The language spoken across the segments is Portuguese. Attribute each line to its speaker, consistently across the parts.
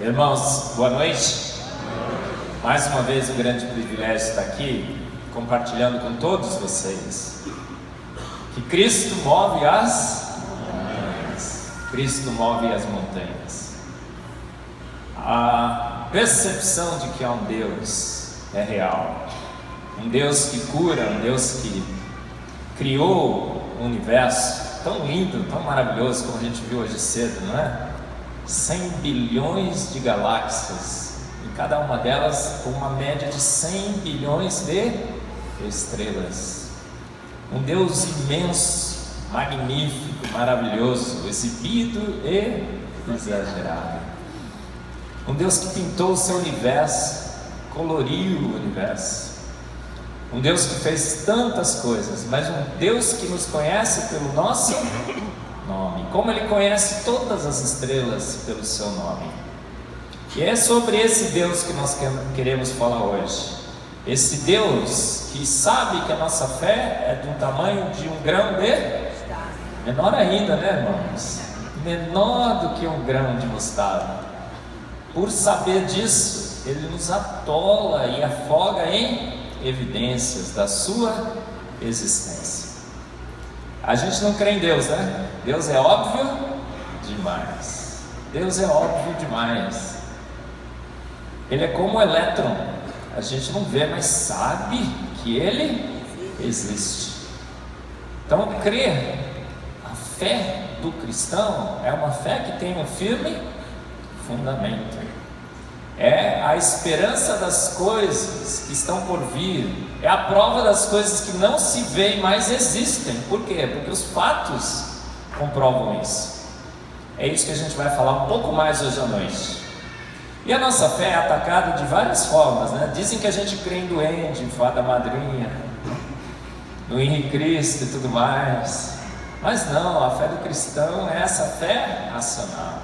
Speaker 1: Irmãos, boa noite. Mais uma vez um grande privilégio estar aqui compartilhando com todos vocês que Cristo move as montanhas. Cristo move as montanhas. A percepção de que há um Deus é real, um Deus que cura, um Deus que criou o universo tão lindo, tão maravilhoso como a gente viu hoje cedo, não é? 100 bilhões de galáxias, e cada uma delas com uma média de 100 bilhões de estrelas. Um Deus imenso, magnífico, maravilhoso, exibido e exagerado. Um Deus que pintou o seu universo, coloriu o universo. Um Deus que fez tantas coisas, mas um Deus que nos conhece pelo nosso nome, como Ele conhece todas as estrelas pelo seu nome. E é sobre esse Deus que nós queremos falar hoje. Esse Deus que sabe que a nossa fé é do tamanho de um grão de... menor ainda, né, irmãos? Menor do que um grão de mostarda. Por saber disso, Ele nos atola e afoga em evidências da sua existência. A gente não crê em Deus, né? Deus é óbvio demais. Deus é óbvio demais. Ele é como o elétron. A gente não vê, mas sabe que ele existe. Então, crer, a fé do cristão é uma fé que tem um firme fundamento. É a esperança das coisas que estão por vir. É a prova das coisas que não se veem, mas existem. Por quê? Porque os fatos comprovam isso. É isso que a gente vai falar um pouco mais hoje à noite. E a nossa fé é atacada de várias formas, né? Dizem que a gente crê em duende, em fada madrinha, no Henrique Cristo e tudo mais. Mas não, a fé do cristão é essa fé racional.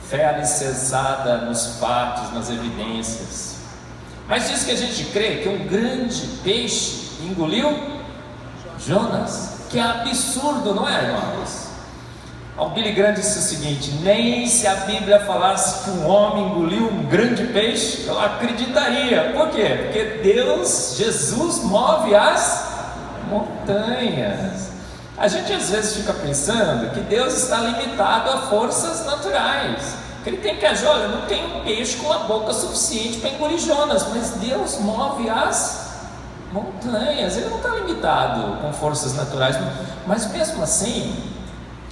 Speaker 1: Fé alicerçada nos fatos, nas evidências. Mas diz que a gente crê que um grande peixe engoliu Jonas. Que é absurdo, não é, irmãos? O Billy Graham disse o seguinte: nem se a Bíblia falasse que um homem engoliu um grande peixe, eu acreditaria. Por quê? Porque Deus, Jesus, move as montanhas. A gente às vezes fica pensando que Deus está limitado a forças naturais, que Ele tem que agir. Olha, não tem um peixe com uma boca suficiente para engolir Jonas, mas Deus move as montanhas. Ele não está limitado com forças naturais, mas mesmo assim,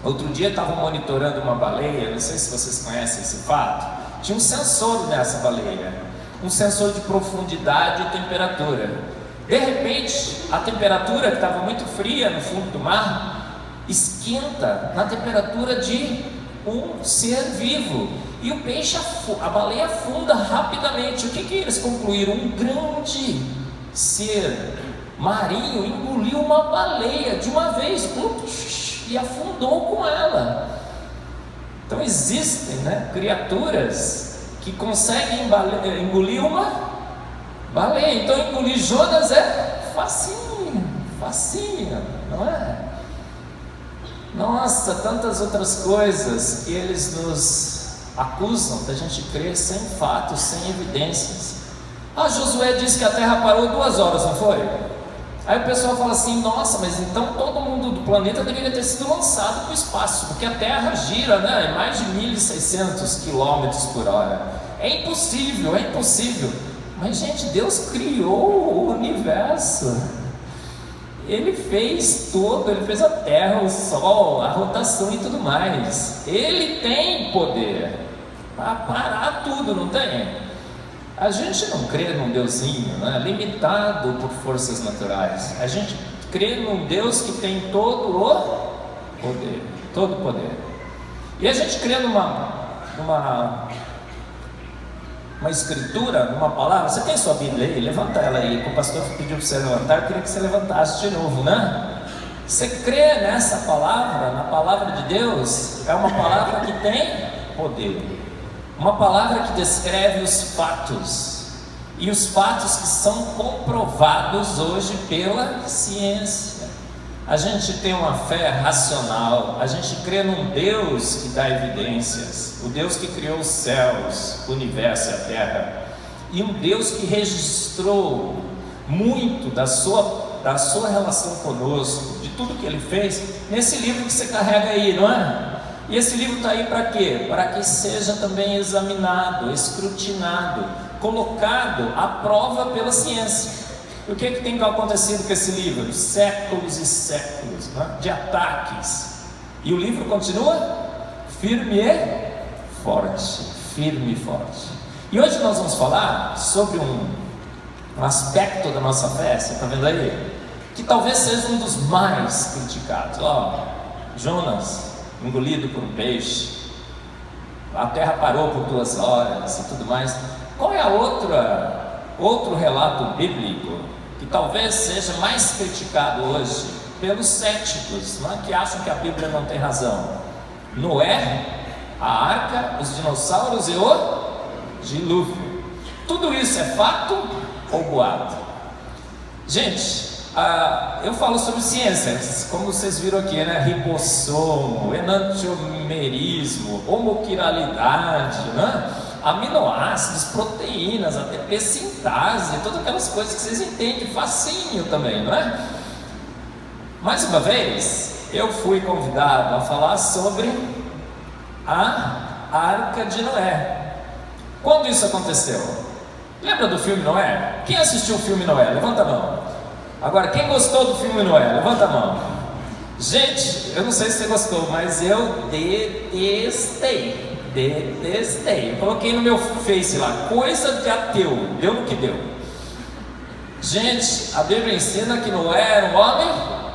Speaker 1: outro dia eu estava monitorando uma baleia, não sei se vocês conhecem esse fato. Tinha um sensor nessa baleia, um sensor de profundidade e temperatura. De repente, a temperatura que estava muito fria no fundo do mar esquenta na temperatura de um ser vivo, e o peixe, a baleia afunda rapidamente. O que eles concluíram? Um grande ser marinho engoliu uma baleia de uma vez e afundou com ela. Então existem, né, criaturas que conseguem engolir uma baleia. Então engolir Jonas é facinho, não é? Nossa, tantas outras coisas que eles nos acusam da gente crer sem fatos, sem evidências. Josué disse que a terra parou 2 horas, não foi? Aí o pessoal fala assim: nossa, mas então todo mundo do planeta deveria ter sido lançado para o espaço, porque a terra gira, né, em mais de 1.600 km por hora. É impossível. Mas gente, Deus criou o universo. Ele fez tudo, Ele fez a terra, o sol, a rotação e tudo mais. Ele tem poder para parar tudo, não tem? A gente não crê num Deusinho, né, limitado por forças naturais. A gente crê num Deus que tem todo o poder. E a gente crê numa escritura, numa palavra. Você tem sua Bíblia aí? Levanta ela aí, que o pastor pediu para você levantar. Eu queria que você levantasse de novo, né? Você crê nessa palavra, na palavra de Deus? É uma palavra que tem poder, uma palavra que descreve os fatos, e os fatos que são comprovados hoje pela ciência. A gente tem uma fé racional, a gente crê num Deus que dá evidências, o Deus que criou os céus, o universo e a terra, e um Deus que registrou muito da sua relação conosco, de tudo que Ele fez, nesse livro que você carrega aí, não é? E esse livro está aí para quê? Para que seja também examinado, escrutinado, colocado à prova pela ciência. O que tem acontecido com esse livro? Séculos e séculos, né, de ataques. E o livro continua firme e forte. Firme e forte. E hoje nós vamos falar sobre um aspecto da nossa fé, você está vendo aí? Que talvez seja um dos mais criticados. Jonas, engolido por um peixe. A terra parou por 2 horas e tudo mais. Qual é outro relato bíblico que talvez seja mais criticado hoje pelos céticos, né, que acham que a Bíblia não tem razão? Noé, a arca, os dinossauros e o dilúvio. Tudo isso é fato ou boato? Gente, eu falo sobre ciências, como vocês viram aqui, né? Ribossomo, enantiomerismo, homoquiralidade, né? Aminoácidos, proteínas, ATP sintase, todas aquelas coisas que vocês entendem facinho também, não é? Mais uma vez, eu fui convidado a falar sobre a Arca de Noé. Quando isso aconteceu? Lembra do filme Noé? Quem assistiu o filme Noé? Levanta a mão. Agora, quem gostou do filme Noé? Levanta a mão. Gente, eu não sei se você gostou, mas eu detestei. Eu coloquei no meu Face lá, coisa de ateu, deu no que deu. Gente, a Bíblia ensina que Noé era um homem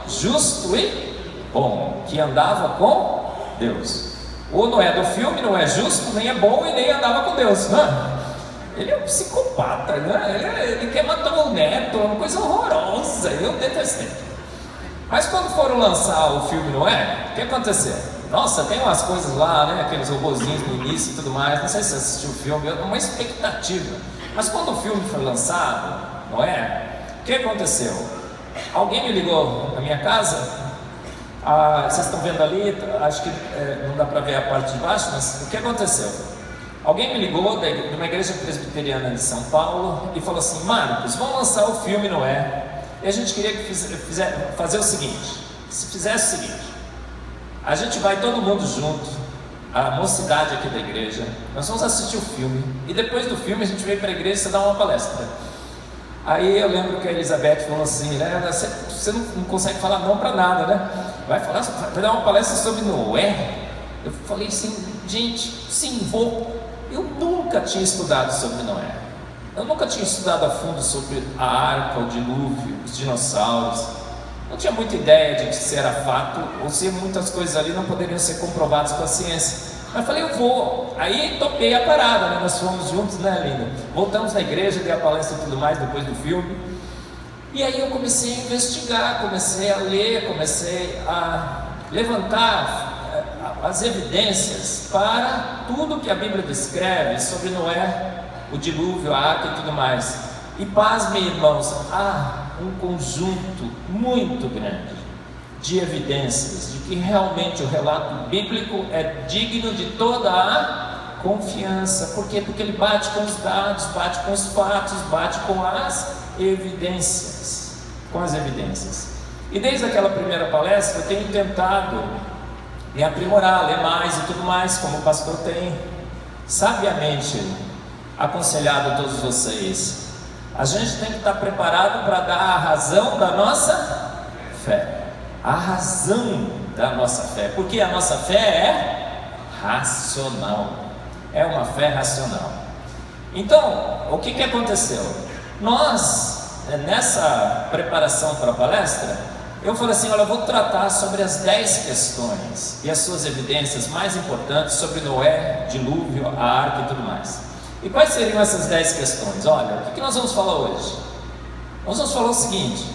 Speaker 1: justo e bom, que andava com Deus. O Noé do filme não é justo, nem é bom e nem andava com Deus, né? Ele é um psicopata, né? Ele quer matar o neto, é uma coisa horrorosa, eu detestei. Mas quando foram lançar o filme Noé, o que aconteceu? Nossa, tem umas coisas lá, né? Aqueles robozinhos no início e tudo mais. Não sei se você assistiu o filme, é uma expectativa. Mas quando o filme foi lançado, Noé, o que aconteceu? Alguém me ligou na minha casa. Vocês estão vendo ali, acho que não dá para ver a parte de baixo, mas o que aconteceu? Alguém me ligou de uma igreja presbiteriana de São Paulo e falou assim: Marcos, vamos lançar o filme Noé. E a gente queria fazer o seguinte: se fizesse o seguinte, a gente vai todo mundo junto, a mocidade aqui da igreja, nós vamos assistir o filme, e depois do filme a gente vem para a igreja e você dá uma palestra. Aí eu lembro que a Elizabeth falou assim, né? Você não consegue falar não para nada, né? Vai dar uma palestra sobre Noé? Eu falei assim, gente, sim, vou. Eu nunca tinha estudado sobre Noé. Eu nunca tinha estudado a fundo sobre a arca, o dilúvio, os dinossauros. Não tinha muita ideia de que se era fato ou se muitas coisas ali não poderiam ser comprovadas com a ciência. Mas falei, eu vou. Aí topei a parada, né? Nós fomos juntos, né, linda? Voltamos na igreja, dei a palestra e tudo mais depois do filme. E aí eu comecei a investigar, comecei a ler, comecei a levantar as evidências para tudo que a Bíblia descreve sobre Noé, o dilúvio, a arca e tudo mais. E pasmem, irmãos, um conjunto muito grande de evidências de que realmente o relato bíblico é digno de toda a confiança. Por quê? Porque ele bate com os dados, bate com os fatos, bate com as evidências. E desde aquela primeira palestra eu tenho tentado me aprimorar, ler mais e tudo mais, como o pastor tem sabiamente aconselhado a todos vocês. A gente tem que estar preparado para dar a razão da nossa fé. A razão da nossa fé. Porque a nossa fé é racional. É uma fé racional. Então, o que aconteceu? Nós, nessa preparação para a palestra, eu falei assim, olha, eu vou tratar sobre as 10 questões e as suas evidências mais importantes sobre Noé, dilúvio, a arca e tudo mais. E quais seriam essas 10 questões? Olha, o que nós vamos falar hoje? Nós vamos falar o seguinte: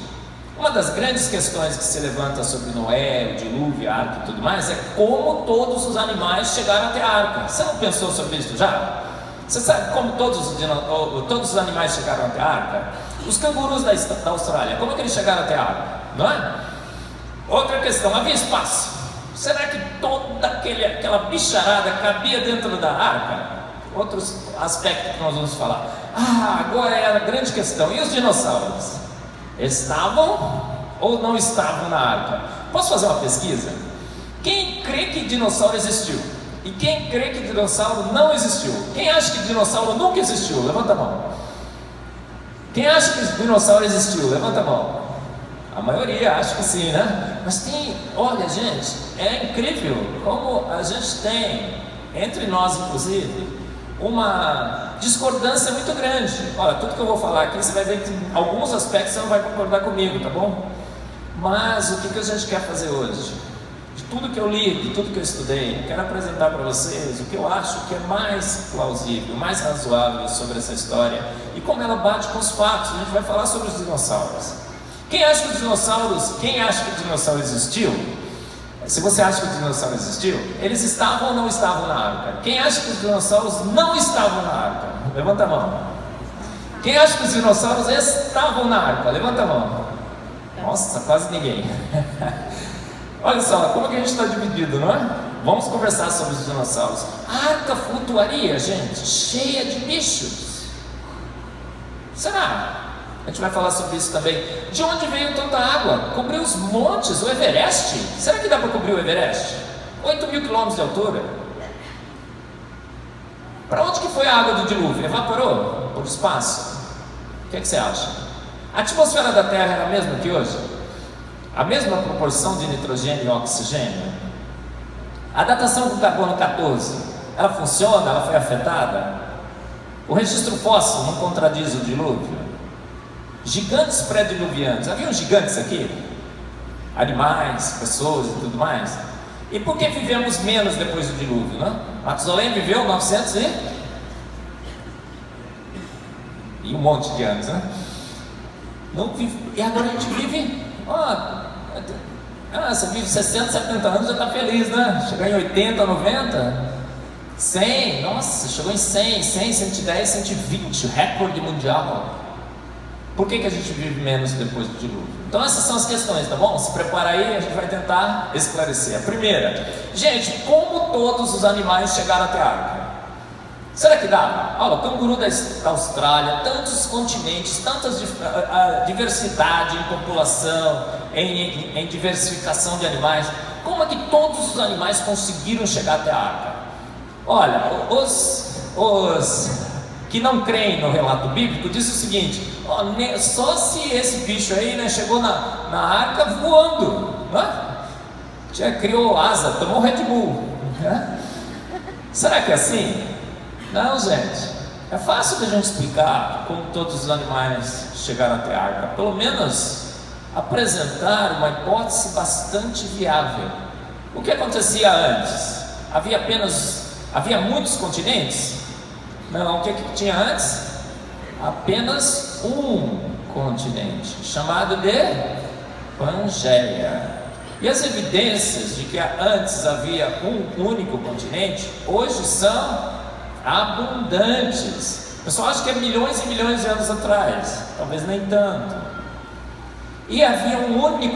Speaker 1: uma das grandes questões que se levanta sobre Noé, o dilúvio, a arca e tudo mais é como todos os animais chegaram até a arca. Você não pensou sobre isso já? Você sabe como todos os animais chegaram até a arca? Os cangurus da Austrália, como é que eles chegaram até a arca? Não é? Outra questão, havia espaço. Será que toda aquela bicharada cabia dentro da arca? Outro aspecto que nós vamos falar. Agora é a grande questão. E os dinossauros? Estavam ou não estavam na arca? Posso fazer uma pesquisa? Quem crê que dinossauro existiu? E quem crê que dinossauro não existiu? Quem acha que dinossauro nunca existiu? Levanta a mão. Quem acha que dinossauro existiu? Levanta a mão. A maioria acha que sim, né? Mas olha gente, é incrível como a gente tem, entre nós inclusive, uma discordância muito grande. Olha, tudo que eu vou falar aqui, você vai ver que em alguns aspectos você não vai concordar comigo, tá bom? Mas o que a gente quer fazer hoje? De tudo que eu li, de tudo que eu estudei, eu quero apresentar para vocês o que eu acho que é mais plausível, mais razoável sobre essa história e como ela bate com os fatos. A gente vai falar sobre os dinossauros. Quem acha que o dinossauro existiu? Se você acha que o dinossauro existiu, eles estavam ou não estavam na arca? Quem acha que os dinossauros não estavam na arca? Levanta a mão. Quem acha que os dinossauros estavam na arca? Levanta a mão. Nossa, quase ninguém. Olha só, como que a gente está dividido, não é? Vamos conversar sobre os dinossauros. A arca flutuaria, gente, cheia de bichos. Será? A gente vai falar sobre isso também. De onde veio tanta água? Cobriu os montes, o Everest? Será que dá para cobrir o Everest? 8.000 quilômetros de altura. Para onde que foi a água do dilúvio? Evaporou? Por espaço? O que você acha? A atmosfera da Terra era a mesma que hoje? A mesma proporção de nitrogênio e oxigênio? A datação com carbono 14, ela funciona? Ela foi afetada? O registro fóssil não contradiz o dilúvio? Gigantes pré-diluvianos, haviam gigantes aqui? Animais, pessoas e tudo mais? E por que vivemos menos depois do dilúvio, né? Matusalém viveu 900 e um monte de anos, né? E agora a gente vive, você vive 60, 70 anos, já está feliz, né? Chegar em 80, 90, 100, nossa, chegou em 100, 110, 120, recorde mundial. Por que a gente vive menos depois do dilúvio? Então essas são as questões, tá bom? Se prepara aí, a gente vai tentar esclarecer. A primeira, gente, como todos os animais chegaram até a arca? Será que dá? Olha, o canguru da Austrália, tantos continentes, tanta diversidade em população, em diversificação de animais. Como é que todos os animais conseguiram chegar até a arca? Olha, os que não creem no relato bíblico diz o seguinte: só se esse bicho aí, chegou na arca voando, já criou asa, tomou Red Bull, Será que é assim? Não, gente, é fácil da gente explicar como todos os animais chegaram até a arca, pelo menos apresentar uma hipótese bastante viável. O que acontecia antes? Havia muitos continentes? Não, o que tinha antes? Apenas um continente, chamado de Pangeia. E as evidências de que antes havia um único continente, hoje são abundantes. O pessoal acha que é milhões e milhões de anos atrás, talvez nem tanto. E havia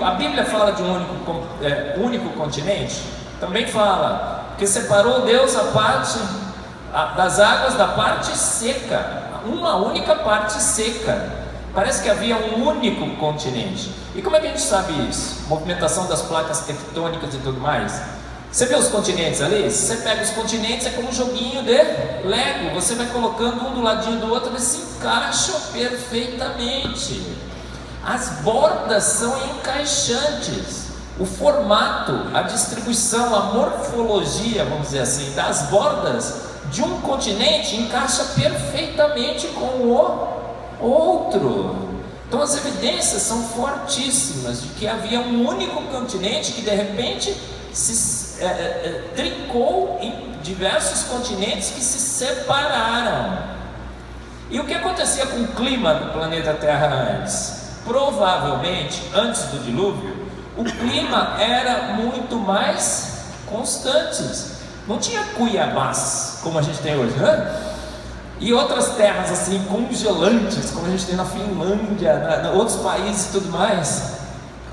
Speaker 1: a Bíblia fala de um único continente? Também fala que separou Deus a parte das águas da parte seca, uma única parte seca. Parece que havia um único continente. E como é que a gente sabe isso? Movimentação das placas tectônicas e tudo mais. Você vê os continentes ali? Se você pega os continentes, é como um joguinho de Lego. Você vai colocando um do ladinho do outro, eles se encaixam perfeitamente. As bordas são encaixantes. O formato, a distribuição, a morfologia, vamos dizer assim, das bordas de um continente encaixa perfeitamente com o outro. Então as evidências são fortíssimas de que havia um único continente que de repente se trincou em diversos continentes que se separaram. E o que acontecia com o clima do planeta Terra antes? Provavelmente, antes do dilúvio, o clima era muito mais constante. Não tinha Cuiabás como a gente tem hoje, né? E outras terras assim congelantes, como a gente tem na Finlândia, em outros países e tudo mais.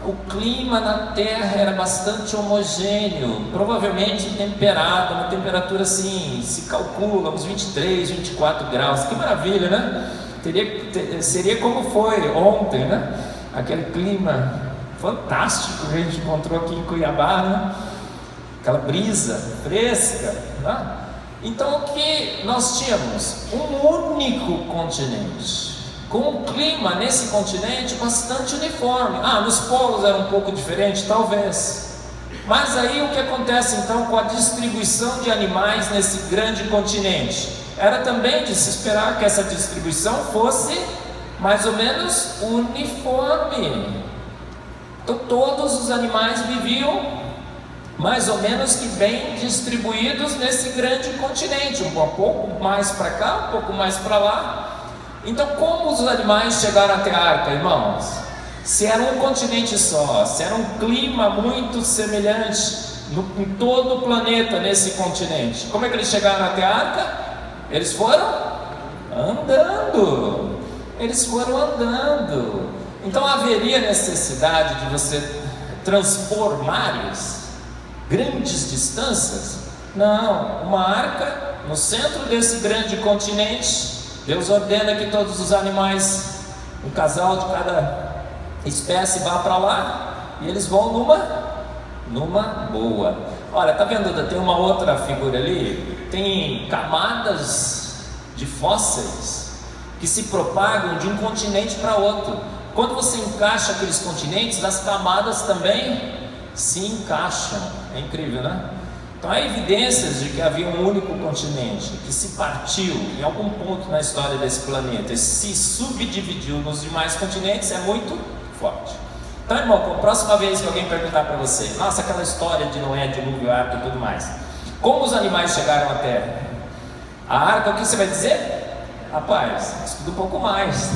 Speaker 1: o clima na terra era bastante homogêneo, provavelmente temperado, uma temperatura assim, se calcula uns 23, 24 graus, que maravilha, né? Seria como foi ontem, né? Aquele clima fantástico que a gente encontrou aqui em Cuiabá, né? Aquela brisa fresca, né? Então o que nós tínhamos? Um único continente, com um clima nesse continente bastante uniforme. Nos polos era um pouco diferente, talvez. Mas aí o que acontece então com a distribuição de animais nesse grande continente? Era também de se esperar que essa distribuição fosse mais ou menos uniforme. Então todos os animais viviam mais ou menos que bem distribuídos nesse grande continente, um pouco mais para cá, um pouco mais para lá. Então, como os animais chegaram até a arca, irmãos? Se era um continente só, se era um clima muito semelhante em todo o planeta nesse continente, como é que eles chegaram até a arca? Eles foram andando. Eles foram andando. Então haveria necessidade de você transpor mares, grandes distâncias? Não, uma arca no centro desse grande continente. Deus ordena que todos os animais, um casal de cada espécie, vá para lá, e eles vão numa boa. Olha, tá vendo? Tem uma outra figura ali, tem camadas de fósseis que se propagam de um continente para outro. Quando você encaixa aqueles continentes, as camadas também se encaixam. É incrível, né? Então há evidências de que havia um único continente que se partiu em algum ponto na história desse planeta e se subdividiu nos demais continentes. É muito forte. Então, irmão, a próxima vez que alguém perguntar para você, nossa, aquela história de Noé, dilúvio, arca e tudo mais, como os animais chegaram à terra? A arca, o que você vai dizer? Rapaz, estuda um pouco mais.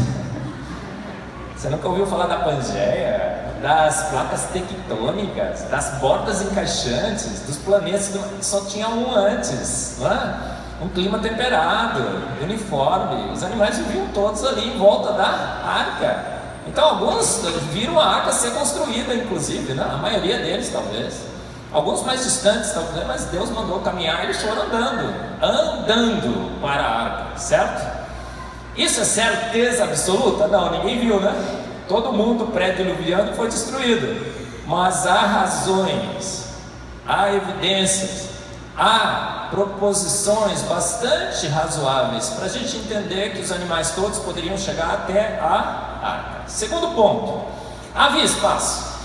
Speaker 1: Você nunca ouviu falar da Pangeia, das placas tectônicas, das bordas encaixantes, dos planetas que só tinha um antes, não é? Um clima temperado, uniforme. Os animais viviam todos ali em volta da arca. Então alguns viram a arca ser construída, inclusive, né? A maioria deles talvez. Alguns mais distantes talvez, mas Deus mandou caminhar e eles foram andando para a arca, certo? Isso é certeza absoluta? Não, ninguém viu, né? Todo mundo pré-diluviano foi destruído. Mas há razões, há evidências, há proposições bastante razoáveis para a gente entender que os animais todos poderiam chegar até a arca. Segundo ponto, havia espaço.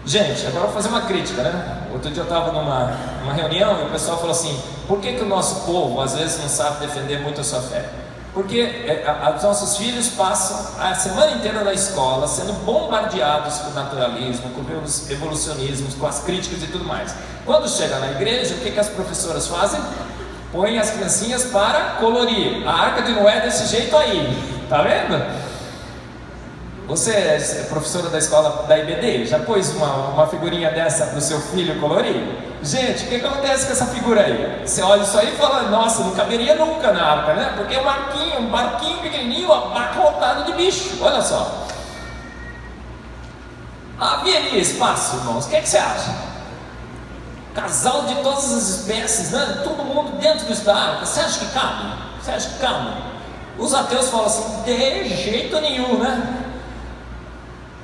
Speaker 1: Gente, agora eu vou fazer uma crítica, né? Outro dia eu estava numa reunião e o pessoal falou assim: por que o nosso povo às vezes não sabe defender muito a sua fé? Porque os nossos filhos passam a semana inteira na escola sendo bombardeados com o naturalismo, com os evolucionismos, com as críticas e tudo mais. Quando chega na igreja, o que as professoras fazem? Põem as criancinhas para colorir. A arca de Noé é desse jeito aí, tá vendo? Você é professora da escola da IBD, já pôs uma figurinha dessa para o seu filho colorir? Gente, o que acontece com essa figura aí? Você olha isso aí e fala, nossa, não caberia nunca na arca, né? Porque é um barquinho pequenininho, abarrotado de bicho, olha só. Havia espaço, irmãos, o que você acha? Casal de todas as espécies, né? Todo mundo dentro da arca, você acha que cabe? Você acha que cabe? Os ateus falam assim, de jeito nenhum, né?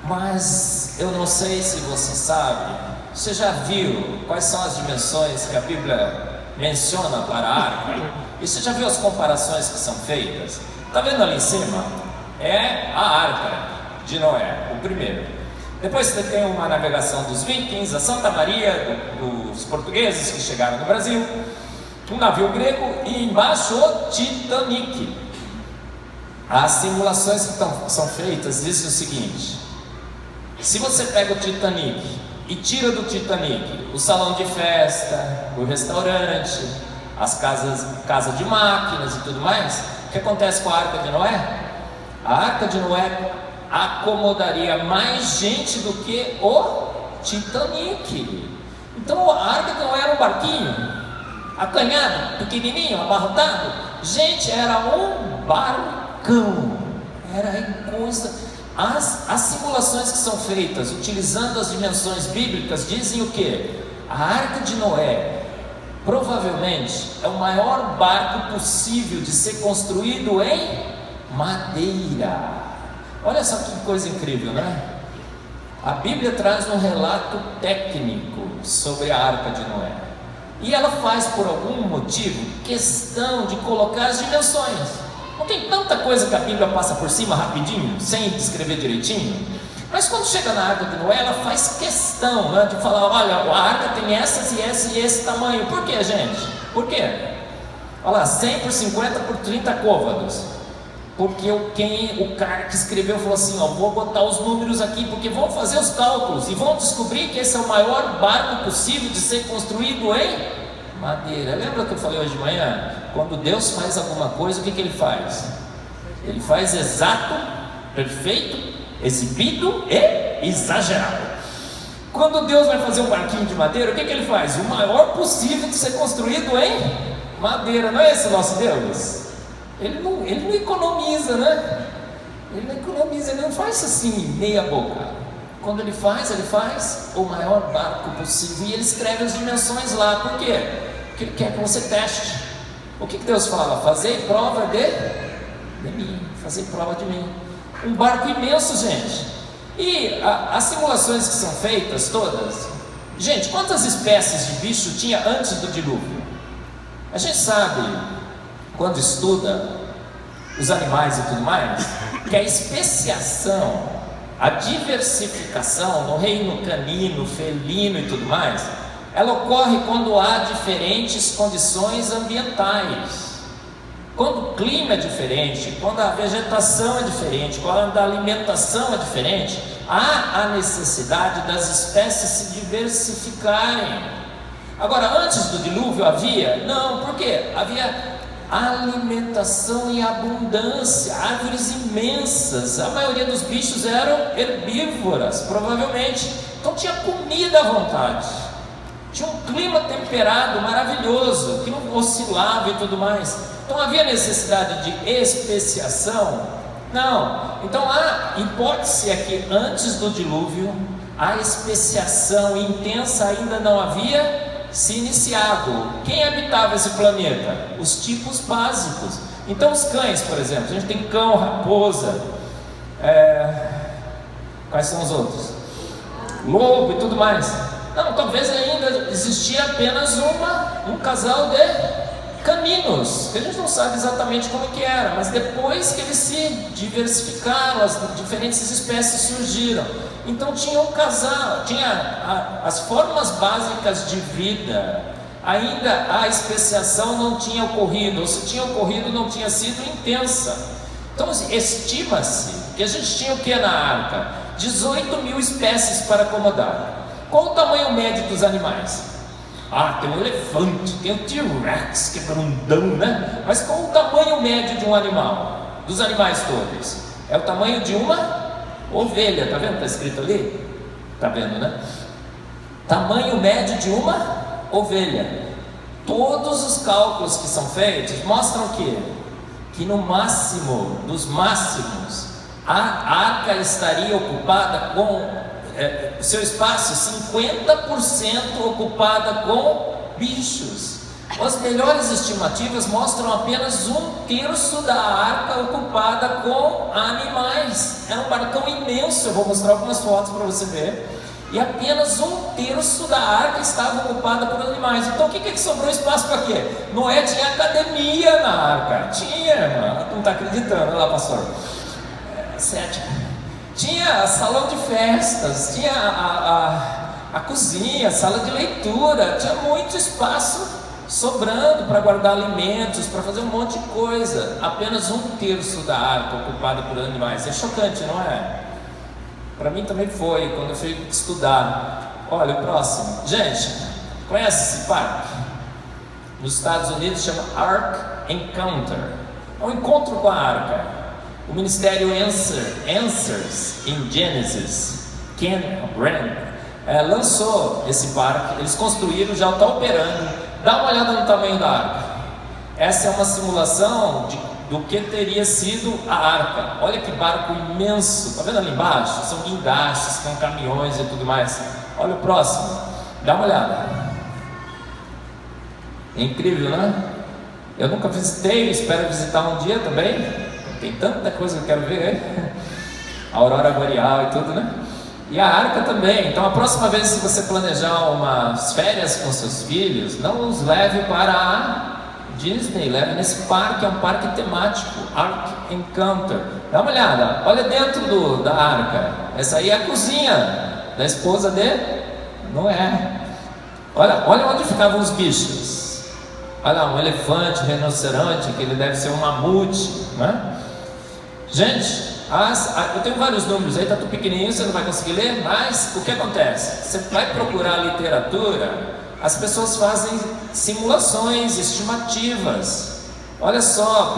Speaker 1: Mas eu não sei se você sabe, você já viu quais são as dimensões que a Bíblia menciona para a arca? E você já viu as comparações que são feitas? Está vendo ali em cima? É a arca de Noé, o primeiro. Depois você tem uma navegação dos Vikings, a Santa Maria, dos portugueses que chegaram no Brasil, um navio grego e embaixo o Titanic. As simulações que são feitas dizem o seguinte: se você pega o Titanic e tira do Titanic o salão de festa, o restaurante, as casas de máquinas e tudo mais, o que acontece com a Arca de Noé? A Arca de Noé acomodaria mais gente do que o Titanic. Então a Arca de Noé era um barquinho, acanhado, pequenininho, abarrotado. Gente, era um barcão, era coisa... As simulações que são feitas utilizando as dimensões bíblicas dizem o quê? A Arca de Noé provavelmente é o maior barco possível de ser construído em madeira. Olha só que coisa incrível, né? A Bíblia traz um relato técnico sobre a Arca de Noé, e ela faz, por algum motivo, questão de colocar as dimensões. Não tem tanta coisa que a Bíblia passa por cima rapidinho, sem descrever direitinho. Mas quando chega na Arca de Noé, ela faz questão, né, de falar: olha, a arca tem essas e esse tamanho. Por quê, gente? Por quê? Olha lá, 100 por 50 por 30 côvados. Porque o cara que escreveu falou assim: ó, vou botar os números aqui, porque vão fazer os cálculos e vão descobrir que esse é o maior barco possível de ser construído em madeira. Lembra que eu falei hoje de manhã? Quando Deus faz alguma coisa, o que ele faz? Ele faz exato, perfeito, exibido e exagerado. Quando Deus vai fazer um barquinho de madeira, o que ele faz? O maior possível de ser construído em madeira. Não é esse o nosso Deus? Ele não economiza, né? Ele não economiza, ele não faz assim, meia boca. Quando ele faz o maior barco possível, e ele escreve as dimensões lá. Por quê? Porque ele quer que você teste. O que Deus fala? Fazer prova de mim, fazer prova de mim. Um barco imenso, gente. E as simulações que são feitas todas, gente, quantas espécies de bicho tinha antes do dilúvio? A gente sabe, quando estuda os animais e tudo mais, que a especiação, a diversificação no reino canino, felino e tudo mais, ela ocorre quando há diferentes condições ambientais. Quando o clima é diferente, quando a vegetação é diferente, quando a alimentação é diferente, há a necessidade das espécies se diversificarem. Agora, antes do dilúvio havia? Não, por quê? Havia alimentação em abundância, árvores imensas, a maioria dos bichos eram herbívoras, provavelmente, então tinha comida à vontade, tinha um clima temperado maravilhoso, que não oscilava e tudo mais. Então havia necessidade de especiação? Não. Então a hipótese é que antes do dilúvio a especiação intensa ainda não havia se iniciado. Quem habitava esse planeta? Os tipos básicos. Então os cães, por exemplo, a gente tem cão, raposa, quais são os outros? Lobo e tudo mais. Não, talvez ainda existia apenas um casal de caninos, que a gente não sabe exatamente como que era, mas depois que eles se diversificaram, as diferentes espécies surgiram. Então tinha um casal, tinha as formas básicas de vida, ainda a especiação não tinha ocorrido, ou se tinha ocorrido não tinha sido intensa. Então estima-se que a gente tinha o que na arca? 18 mil espécies para acomodar. Qual o tamanho médio dos animais? Tem um elefante, tem o T-Rex, que é grandão, né? Mas qual o tamanho médio de um animal? Dos animais todos? É o tamanho de uma ovelha, tá vendo? Está escrito ali? Tá vendo, né? Tamanho médio de uma ovelha. Todos os cálculos que são feitos mostram que no máximo dos máximos, a arca estaria ocupada com seu espaço 50% ocupada com bichos. As melhores estimativas mostram apenas 1/3 da arca ocupada com animais. Era um barcão imenso, eu vou mostrar algumas fotos para você ver. E apenas 1/3 da arca estava ocupada por animais. Então o que sobrou espaço para quê? Noé tinha academia na arca. Tinha, irmã. Não está acreditando, olha lá, pastor. Tinha salão de festas, tinha a cozinha, sala de leitura, tinha muito espaço sobrando para guardar alimentos, para fazer um monte de coisa. Apenas 1/3 da arca ocupada por animais. É chocante, não é? Para mim também foi, quando eu fui estudar. Olha, o próximo. Gente, conhece esse parque? Nos Estados Unidos chama Ark Encounter. É um encontro com a arca. O ministério Answers in Genesis, Ken Brand, lançou esse parque. Eles construíram, já está operando. Dá uma olhada no tamanho da arca. Essa é uma simulação do que teria sido a arca. Olha que barco imenso, está vendo ali embaixo? São guindastes, são caminhões e tudo mais. Olha o próximo, dá uma olhada. É incrível, né? Eu nunca visitei, espero visitar um dia também. Tem tanta coisa que eu quero ver, hein? A aurora boreal e tudo, né? E a arca também. Então a próxima vez que você planejar umas férias com seus filhos, não os leve para a Disney, leve nesse parque, é um parque temático, Ark Encounter. Dá uma olhada, olha dentro da arca. Essa aí é a cozinha da esposa de Noé. Olha onde ficavam os bichos. Olha, um elefante, um rinoceronte, que ele deve ser um mamute, né? Gente, eu tenho vários números aí, tá tudo pequenininho, você não vai conseguir ler, mas o que acontece? Você vai procurar literatura, as pessoas fazem simulações, estimativas. Olha só,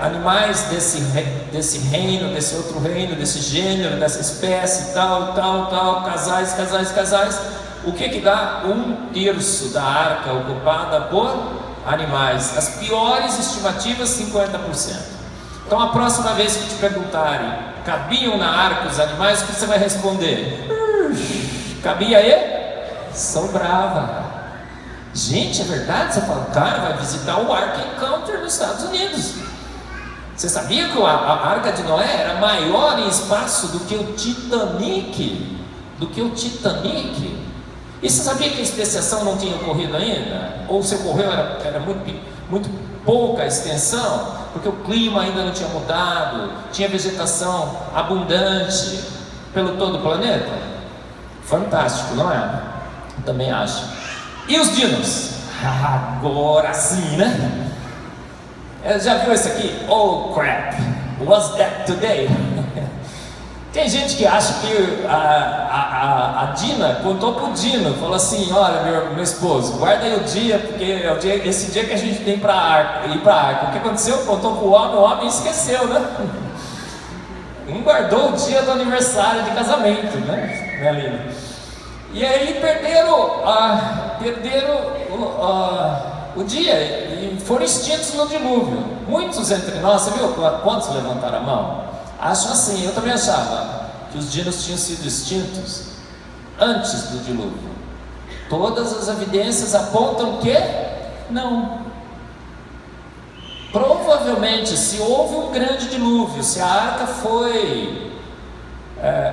Speaker 1: animais desse reino, desse outro reino, desse gênero, dessa espécie, tal, casais. O que dá? 1/3 da arca ocupada por animais. As piores estimativas, 50%. Então a próxima vez que te perguntarem, cabiam na arca os animais, o que você vai responder? Cabia aí? Sobrava. Gente, é verdade? Você fala, cara, vai visitar o Ark Encounter nos Estados Unidos. Você sabia que a Arca de Noé era maior em espaço do que o Titanic? E você sabia que a especiação não tinha ocorrido ainda? Ou se ocorreu era muito pouca extensão? Porque o clima ainda não tinha mudado, tinha vegetação abundante pelo todo o planeta. Fantástico, não é? Eu também acho. E os dinos? Agora sim, né? Já viu esse aqui? Oh crap, was that today? Tem gente que acha que a Dina contou pro Dino, falou assim, olha meu esposo, guarda aí o dia, porque é esse dia que a gente tem ir pra arca. O que aconteceu? Contou pro homem, o homem esqueceu, né? Um guardou o dia do aniversário de casamento, né? Minha linda. E aí perderam o dia e foram extintos no dilúvio. Muitos entre nós, você viu quantos levantaram a mão? Acham assim, eu também achava que os dinos tinham sido extintos antes do dilúvio. Todas as evidências apontam que não. Provavelmente, se houve um grande dilúvio, se a arca foi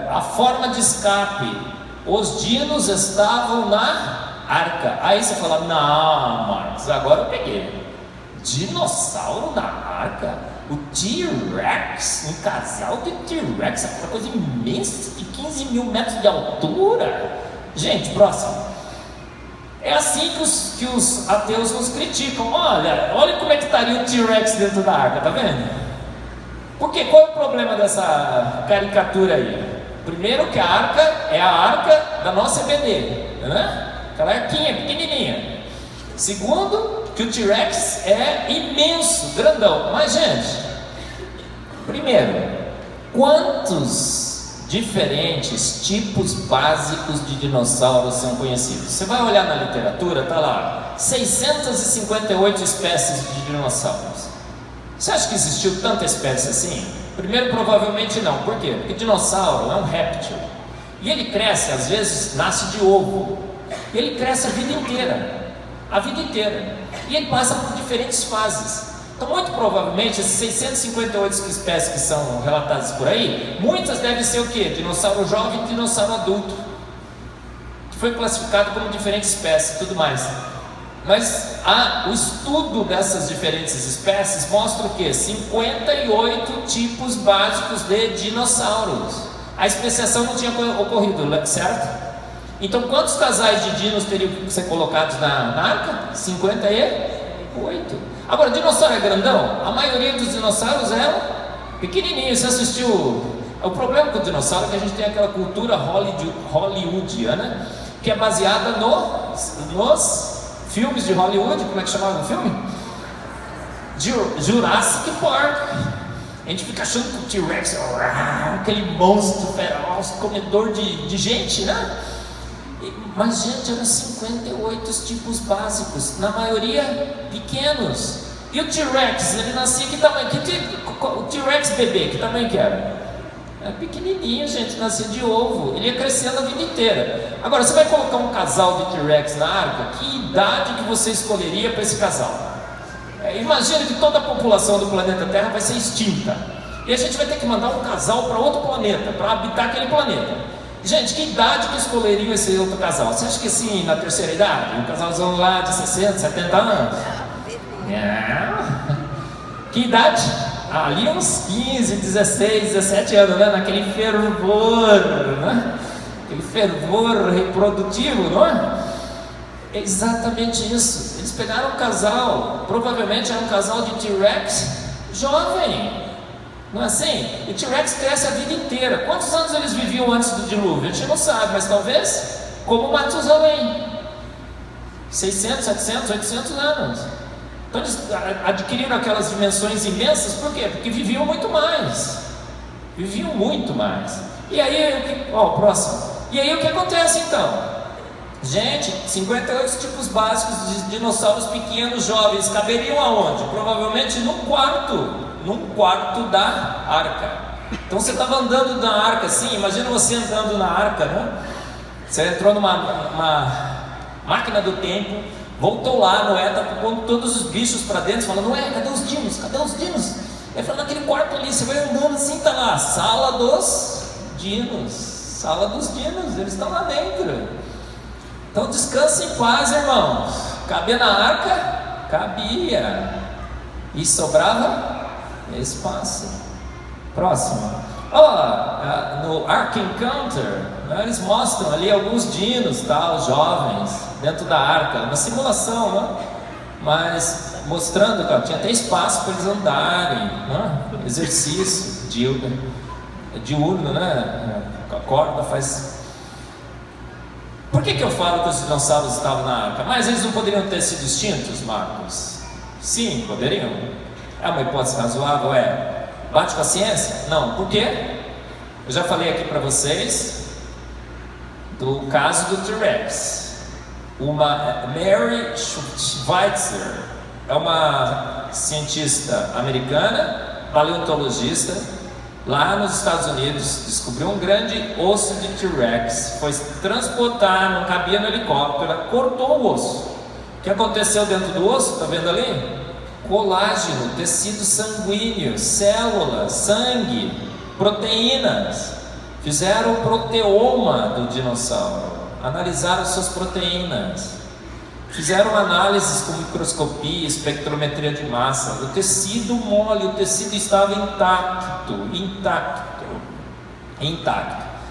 Speaker 1: a forma de escape, os dinos estavam na arca. Aí você fala, não, Marcos, agora eu peguei. Dinossauro na arca? O T-Rex, um casal de T-Rex, aquela coisa imensa de 15 mil metros de altura. Gente, próximo. É assim que os ateus nos criticam. Olha como é que estaria o T-Rex dentro da arca, tá vendo? Porque qual é o problema dessa caricatura aí? Primeiro que a arca é a arca da nossa EBD, né? Aquela arquinha pequenininha. Segundo, que o T-Rex é imenso, grandão. Mas, gente, primeiro, quantos diferentes tipos básicos de dinossauros são conhecidos? Você vai olhar na literatura, tá lá, 658 espécies de dinossauros. Você acha que existiu tanta espécie assim? Primeiro, provavelmente não. Por quê? Porque dinossauro é um réptil. E ele cresce, às vezes, nasce de ovo. E ele cresce a vida inteira. E ele passa por diferentes fases. Então, muito provavelmente, esses 658 espécies que são relatadas por aí, muitas devem ser o quê? Dinossauro jovem e dinossauro adulto, que foi classificado como diferentes espécies e tudo mais. Mas o estudo dessas diferentes espécies mostra o quê? 58 tipos básicos de dinossauros. A especiação não tinha ocorrido, certo? Então, quantos casais de dinos teriam que ser colocados na arca? 58. Agora, dinossauro é grandão? A maioria dos dinossauros eram pequenininhos. Você assistiu? O problema com o dinossauro é que a gente tem aquela cultura hollywoodiana, que é baseada nos filmes de Hollywood. Como é que chamava o filme? Jurassic Park. A gente fica achando que o T-Rex é aquele monstro feroz, comedor de gente, né? Mas, gente, eram 58 tipos básicos, na maioria pequenos. E o T-Rex, ele nascia que tamanho? O T-Rex bebê, que tamanho que era? Era pequenininho, gente, nascia de ovo. Ele ia crescendo a vida inteira. Agora, você vai colocar um casal de T-Rex na arca? Que idade que você escolheria para esse casal? Imagina que toda a população do planeta Terra vai ser extinta. E a gente vai ter que mandar um casal para outro planeta, para habitar aquele planeta. Gente, que idade que escolheriam esse outro casal? Você acha que sim, na terceira idade? Um casalzão lá de 60, 70 anos? Que idade? Ali uns 15, 16, 17 anos, né? Naquele fervor, né? Aquele fervor reprodutivo, não é? É exatamente isso. Eles pegaram um casal, provavelmente era um casal de T-Rex jovem, não é assim? E T-Rex cresce a vida inteira. Quantos anos eles viviam antes do dilúvio? A gente não sabe, mas talvez como Matusalém, 600, 700, 800 anos. Então eles adquiriram aquelas dimensões imensas, por quê? Porque viviam muito mais. Viviam muito mais. E aí, o próximo. E aí o que acontece então? Gente, 58 tipos básicos de dinossauros pequenos, jovens, caberiam aonde? Provavelmente num quarto da arca. Então você estava andando na arca assim, imagina você andando na arca, né? Você entrou numa máquina do tempo, voltou lá, Noé está pondo todos os bichos para dentro, falando, Noé, cadê os dinos? Cadê os dinos? Ele falou, naquele quarto ali, você vai andando assim, tá lá, sala dos dinos, eles estão lá dentro. Então descansa em paz, irmãos. Cabia na arca? Cabia. E sobrava espaço. Próximo. No Ark Encounter, né, eles mostram ali alguns dinos, os jovens, dentro da arca, uma simulação, né? Mas mostrando que tinha até espaço para eles andarem, né? Exercício diurno, né? A corda faz. Por que eu falo que os dinossauros estavam na arca? Mas eles não poderiam ter sido extintos, Marcos? Sim, poderiam. É uma hipótese razoável? Bate com a ciência? Não. Por quê? Eu já falei aqui para vocês do caso do T-Rex. Uma Mary Schweitzer é uma cientista americana, paleontologista, lá nos Estados Unidos, descobriu um grande osso de T-Rex, foi transportar, não cabia no helicóptero, ela cortou o osso. O que aconteceu dentro do osso? Está vendo ali? Colágeno, tecido sanguíneo, células, sangue, proteínas. Fizeram o proteoma do dinossauro, analisaram suas proteínas, fizeram análises com microscopia, espectrometria de massa. O tecido mole, o tecido estava intacto.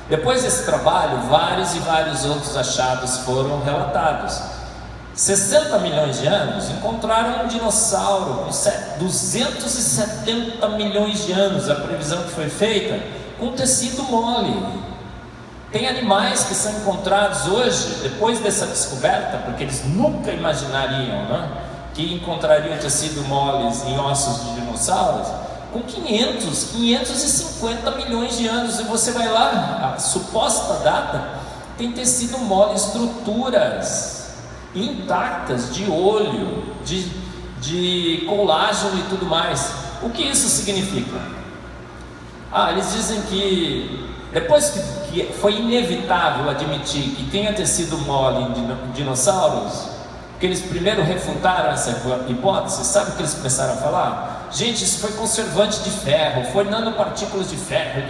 Speaker 1: Depois desse trabalho, vários e vários outros achados foram relatados. 60 milhões de anos, encontraram um dinossauro com 270 milhões de anos, a previsão que foi feita, com tecido mole. Tem animais que são encontrados hoje, depois dessa descoberta, porque eles nunca imaginariam, né, que encontrariam tecido moles em ossos de dinossauros, com 550 milhões de anos. E você vai lá, a suposta data, tem tecido mole, estruturas intactas de olho, de colágeno e tudo mais. O que isso significa? Eles dizem que depois que foi inevitável admitir que tenha tecido mole em dinossauros, que eles primeiro refutaram essa hipótese, sabe o que eles começaram a falar? Gente, isso foi conservante de ferro, foi nanopartículas de ferro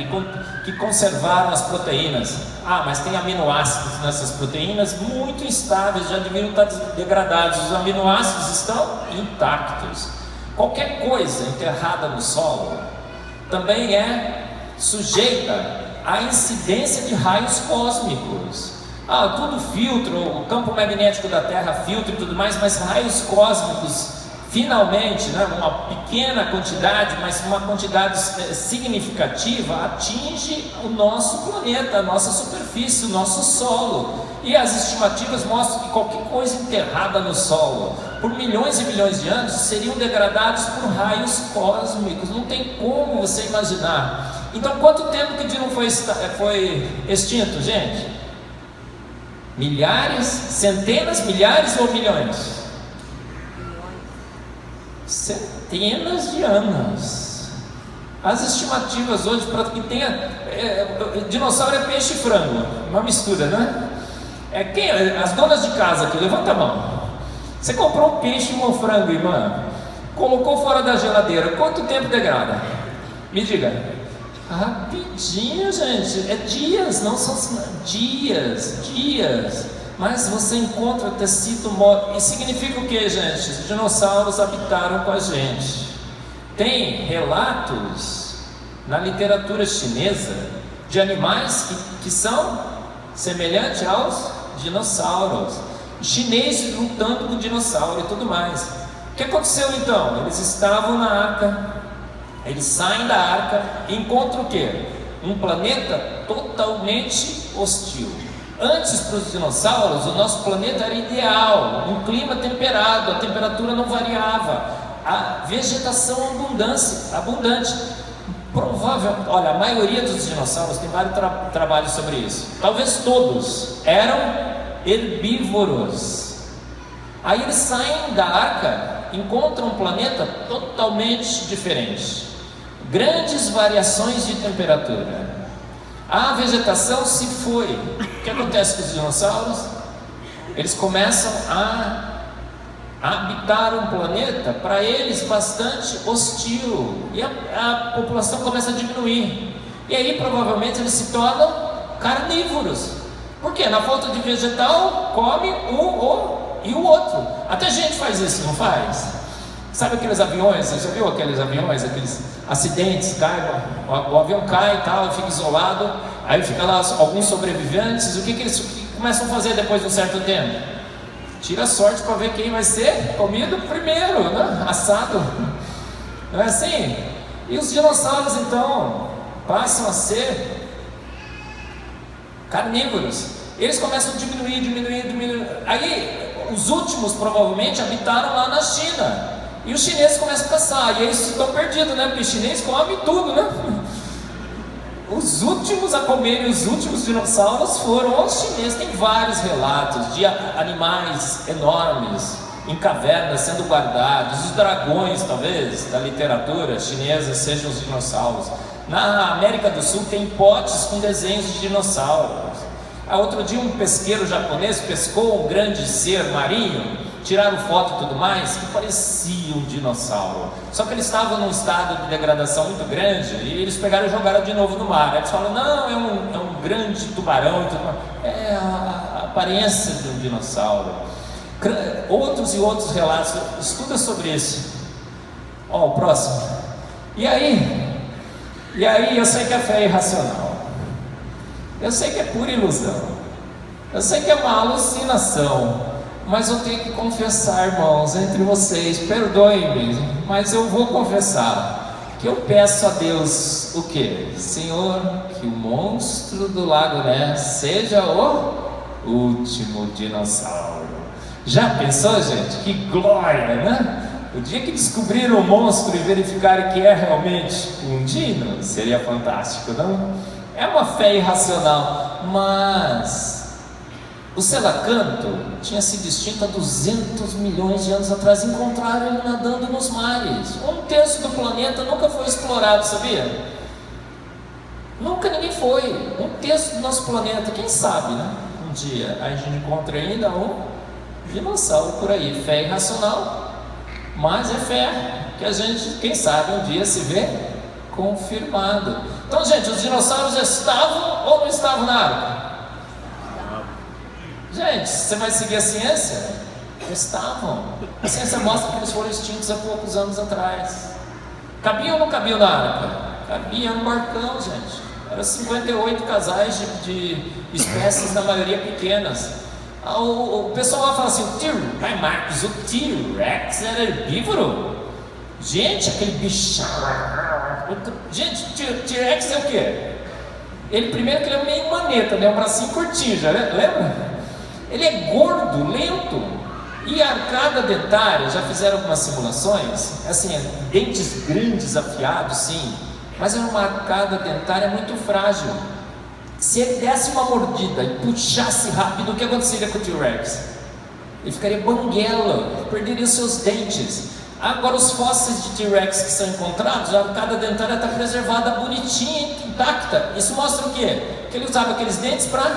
Speaker 1: que conservaram as proteínas. Mas tem aminoácidos nessas proteínas muito instáveis, já deveriam estar degradados. Os aminoácidos estão intactos. Qualquer coisa enterrada no solo também é sujeita à incidência de raios cósmicos. Tudo filtra, o campo magnético da Terra filtra e tudo mais, mas raios cósmicos, finalmente, né, uma pequena quantidade, mas uma quantidade significativa, atinge o nosso planeta, a nossa superfície, o nosso solo. E as estimativas mostram que qualquer coisa enterrada no solo, por milhões e milhões de anos, seriam degradados por raios cósmicos. Não tem como você imaginar. Então, quanto tempo que o dino foi extinto, gente? Milhares, centenas, milhares ou milhões? centenas de anos. As estimativas hoje para que tenha dinossauro é peixe e frango, uma mistura, né? As donas de casa aqui, levanta a mão. Você comprou um peixe e um frango, irmã, colocou fora da geladeira, quanto tempo degrada? Me diga. Rapidinho, gente, é dias, não são dias. Mas você encontra tecido morto. E significa o que, gente? Os dinossauros habitaram com a gente. Tem relatos na literatura chinesa de animais que são semelhantes aos dinossauros. Chineses lutando com dinossauro e tudo mais. O que aconteceu então? Eles estavam na arca, eles saem da arca e encontram o que? Um planeta totalmente hostil. Antes, para os dinossauros, o nosso planeta era ideal, um clima temperado, a temperatura não variava, a vegetação abundante. Olha, a maioria dos dinossauros, tem vários trabalhos sobre isso, talvez todos eram herbívoros. Aí eles saem da arca, encontram um planeta totalmente diferente, grandes variações de temperatura. A vegetação se foi. O que acontece com os dinossauros? Eles começam a habitar um planeta para eles bastante hostil, e a população começa a diminuir, e aí provavelmente eles se tornam carnívoros. Por quê? Na falta de vegetal, come um e o outro. Até gente faz isso, não faz? Sabe aqueles aviões? Você já viu aqueles aviões, aqueles acidentes, o avião cai e tal, fica isolado, aí fica lá alguns sobreviventes. O que eles começam a fazer depois de um certo tempo? Tira a sorte para ver quem vai ser comido primeiro, né? Assado. Não é assim? E os dinossauros então passam a ser carnívoros. Eles começam a diminuir. Aí os últimos provavelmente habitaram lá na China. E os chineses começam a caçar, e eles estão perdidos, né? Porque os chineses comem tudo, né? Os últimos a comerem os últimos dinossauros foram os chineses. Tem vários relatos de animais enormes em cavernas sendo guardados. Os dragões, talvez, da literatura chinesa sejam os dinossauros. Na América do Sul tem potes com desenhos de dinossauros. Outro dia um pesqueiro japonês pescou um grande ser marinho, tiraram foto e tudo mais, que parecia um dinossauro. Só que ele estava num estado de degradação muito grande, e eles pegaram e jogaram de novo no mar. Aí eles falam, não, é um grande tubarão e tudo mais. É a aparência de um dinossauro. Outros e outros relatos, estuda sobre isso. O próximo. E aí eu sei que a fé é irracional. Eu sei que é pura ilusão. Eu sei que é uma alucinação. Mas eu tenho que confessar, irmãos, entre vocês, perdoem-me, mas eu vou confessar que eu peço a Deus o quê? Senhor, que o monstro do Lago Ness seja o último dinossauro. Já pensou, gente? Que glória, né? O dia que descobriram o monstro e verificarem que é realmente um dino, seria fantástico, não? É uma fé irracional, mas o selacanto tinha sido extinto há 200 milhões de anos atrás. Encontraram ele nadando nos mares. 1/3 do planeta nunca foi explorado, sabia? Nunca ninguém foi. 1/3 do nosso planeta. Quem sabe, né? Um dia a gente encontra ainda um dinossauro por aí. Fé irracional, mas é fé que a gente, quem sabe, um dia se vê confirmado. Então, gente, os dinossauros estavam ou não estavam na arca? Gente, você vai seguir a ciência? Estavam. A ciência mostra que eles foram extintos há poucos anos atrás. Cabiam ou não cabiam na arca? Cabia no barcão, gente. Eram 58 casais de espécies, na maioria pequenas. O pessoal lá fala assim, Marcos, o T-Rex era herbívoro? Gente, aquele bichão. Gente, T-Rex é o quê? Ele primeiro que ele é meio maneta, né? Um bracinho curtinho, já lembra? Ele é gordo, lento. E a arcada dentária, já fizeram algumas simulações, assim, dentes grandes, afiados, sim, mas é uma arcada dentária muito frágil. Se ele desse uma mordida e puxasse rápido, o que aconteceria com o T-Rex? Ele ficaria banguela, perderia os seus dentes. Agora os fósseis de T-Rex que são encontrados, a arcada dentária está preservada, bonitinha, intacta. Isso mostra o quê? Que ele usava aqueles dentes para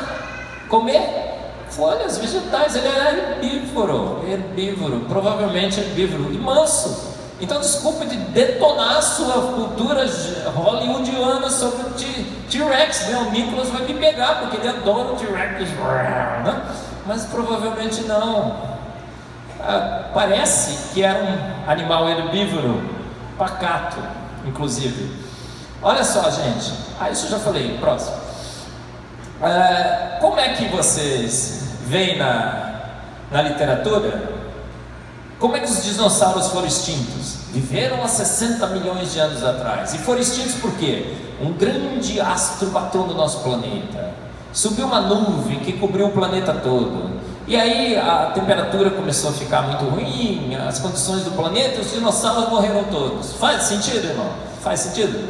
Speaker 1: comer folhas vegetais. Ele era herbívoro, provavelmente herbívoro, e manso. Então desculpe de detonar a sua cultura hollywoodiana sobre o T-Rex, né? O Nicholas vai me pegar, porque ele adora o T-Rex, né? Mas provavelmente não. Parece que era um animal herbívoro, pacato, inclusive. Olha só, gente. Isso eu já falei. Próximo. Como é que vocês veem na literatura? Como é que os dinossauros foram extintos? Viveram há 60 milhões de anos atrás. E foram extintos por quê? Um grande astro bateu no nosso planeta. Subiu uma nuvem que cobriu o planeta todo. E aí a temperatura começou a ficar muito ruim, as condições do planeta, os dinossauros morreram todos. Faz sentido, irmão? Faz sentido?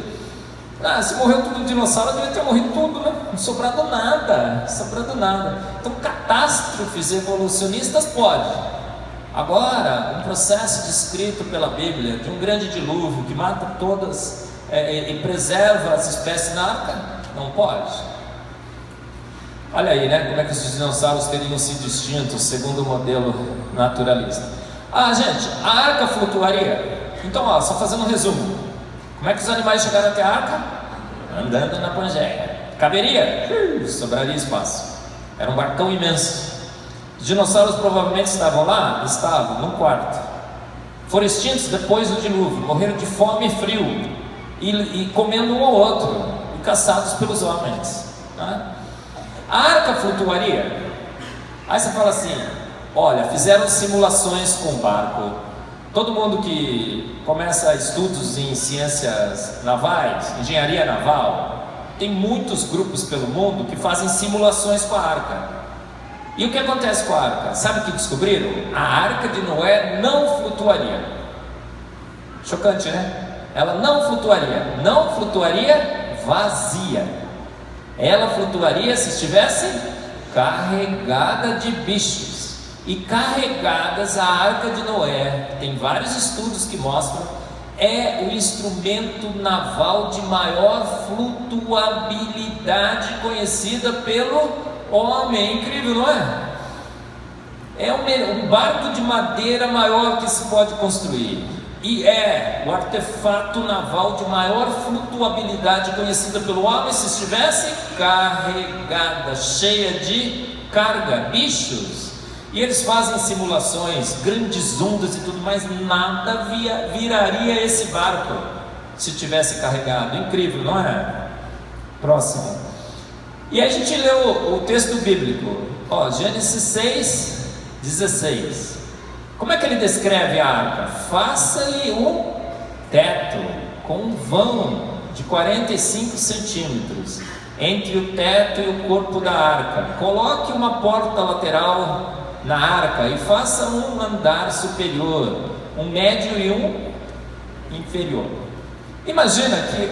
Speaker 1: Se morreu tudo dinossauro, devia ter morrido tudo, né? Não sobrado nada, Então catástrofes evolucionistas pode. Agora, um processo descrito pela Bíblia, de um grande dilúvio que mata todas e preserva as espécies na arca, não pode. Olha aí, né? Como é que os dinossauros teriam sido extintos segundo o modelo naturalista. Gente, a arca flutuaria. Então, só fazendo um resumo. Como é que os animais chegaram até a arca? Andando na Pangeia. Caberia? Sobraria espaço. Era um barcão imenso. Os dinossauros provavelmente estavam lá? Estavam, num quarto. Foram extintos depois do dilúvio. Morreram de fome e frio. E comendo um ao outro. E caçados pelos homens. Tá? A arca flutuaria? Aí você fala assim: olha, fizeram simulações com o barco. Todo mundo que começa estudos em ciências navais, engenharia naval, tem muitos grupos pelo mundo que fazem simulações com a arca. E o que acontece com a arca? Sabe o que descobriram? A arca de Noé não flutuaria. Chocante, né? Ela não flutuaria vazia. Ela flutuaria se estivesse carregada de bichos. E carregadas, a arca de Noé, tem vários estudos que mostram, é o instrumento naval de maior flutuabilidade conhecida pelo homem. É incrível, não é? É um barco de madeira maior que se pode construir. E é o artefato naval de maior flutuabilidade conhecida pelo homem se estivesse carregada, cheia de carga, bichos. E eles fazem simulações, grandes ondas e tudo mais, nada viraria esse barco se tivesse carregado. Incrível, não é? Próximo. E aí a gente leu o texto bíblico, Gênesis 6, 16. Como é que ele descreve a arca? Faça-lhe um teto com um vão de 45 centímetros entre o teto e o corpo da arca. Coloque uma porta lateral na arca e faça um andar superior, um médio e um inferior. Imagina que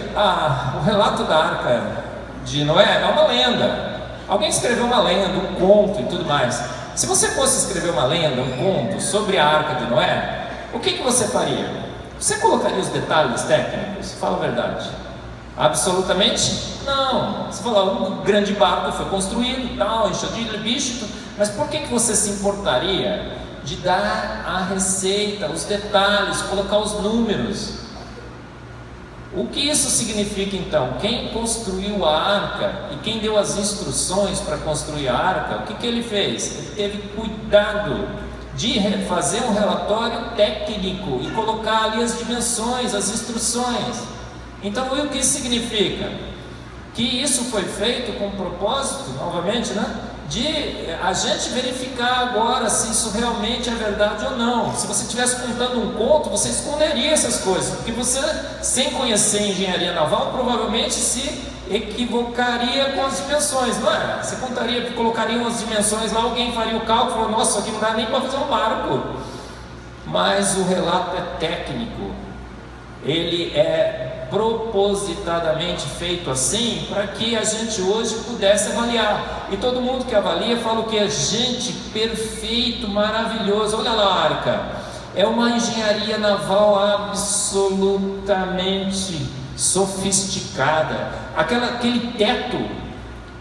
Speaker 1: o relato da arca de Noé é uma lenda. Alguém escreveu uma lenda, um conto e tudo mais. Se você fosse escrever uma lenda, um conto sobre a arca de Noé, o que você faria? Você colocaria os detalhes técnicos? Fala a verdade. Absolutamente não. Você fala, um grande barco foi construído, tal, encheu de bicho, mas por que você se importaria de dar a receita, os detalhes, colocar os números? O que isso significa então? Quem construiu a arca e quem deu as instruções para construir a arca, o que ele fez? Ele teve cuidado de fazer um relatório técnico e colocar ali as dimensões, as instruções. Então, o que isso significa? Que isso foi feito com o propósito, novamente, né? De a gente verificar agora se isso realmente é verdade ou não. Se você estivesse contando um conto, você esconderia essas coisas, porque você, sem conhecer engenharia naval, provavelmente se equivocaria com as dimensões, não é? Você colocaria umas dimensões lá, alguém faria o cálculo e falou, nossa, isso aqui não dá nem para fazer um barco. Mas o relato é técnico, ele é propositadamente feito assim para que a gente hoje pudesse avaliar. E todo mundo que avalia fala o que? Gente, perfeito, maravilhoso. Olha lá a arca. É uma engenharia naval absolutamente sofisticada. Aquele teto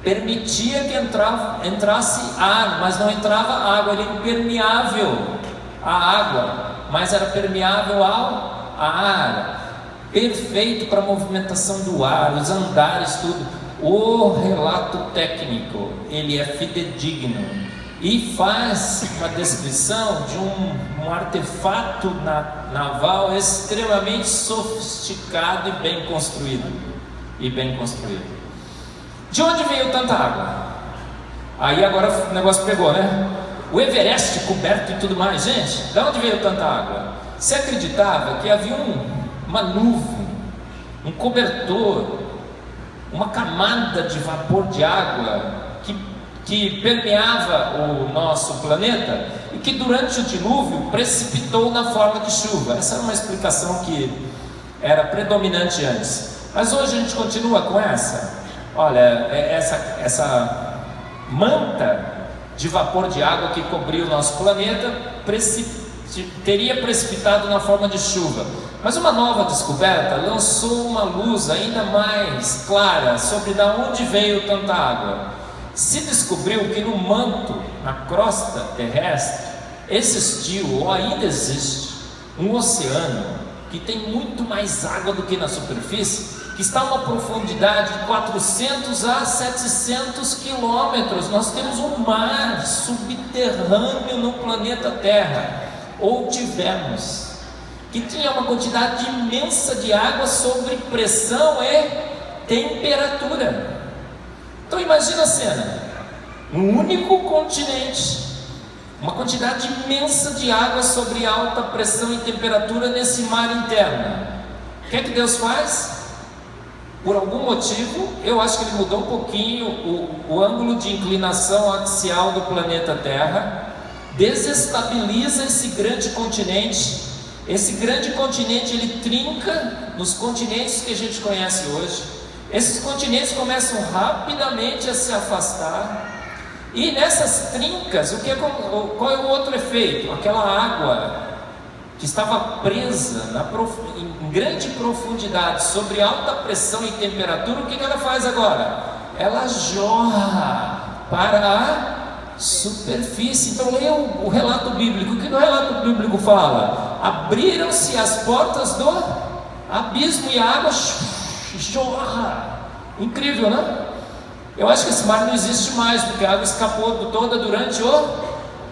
Speaker 1: permitia que entrasse ar, mas não entrava água. Ele era impermeável à água, mas era permeável ao ar. Perfeito para a movimentação do ar, os andares, tudo. O relato técnico, ele é fidedigno e faz uma descrição de um artefato naval extremamente sofisticado e bem construído. De onde veio tanta água? Aí agora o negócio pegou, né? O Everest coberto e tudo mais. Gente, de onde veio tanta água? Se acreditava que havia uma nuvem, um cobertor, uma camada de vapor de água que permeava o nosso planeta e que durante o dilúvio precipitou na forma de chuva. Essa era uma explicação que era predominante antes, mas hoje a gente continua com essa. Olha, essa manta de vapor de água que cobriu o nosso planeta teria precipitado na forma de chuva. Mas uma nova descoberta lançou uma luz ainda mais clara sobre de onde veio tanta água. Se descobriu que no manto, na crosta terrestre, existiu ou ainda existe um oceano que tem muito mais água do que na superfície, que está a uma profundidade de 400 a 700 quilômetros. Nós temos um mar subterrâneo no planeta Terra, ou tivemos, que tinha uma quantidade imensa de água sob pressão e temperatura. Então imagina a cena, um único continente, uma quantidade imensa de água sobre alta pressão e temperatura nesse mar interno. O que é que Deus faz? Por algum motivo, eu acho que Ele mudou um pouquinho o ângulo de inclinação axial do planeta Terra, desestabiliza esse grande continente. Esse grande continente, ele trinca nos continentes que a gente conhece hoje. Esses continentes começam rapidamente a se afastar, e nessas trincas, qual é o outro efeito? Aquela água que estava presa em grande profundidade, sobre alta pressão e temperatura, o que ela faz agora? Ela jorra para a superfície. Então leia o relato bíblico. O que o relato bíblico fala? Abriram-se as portas do abismo e a água jorra. Incrível, né? Eu acho que esse mar não existe mais, porque a água escapou toda durante o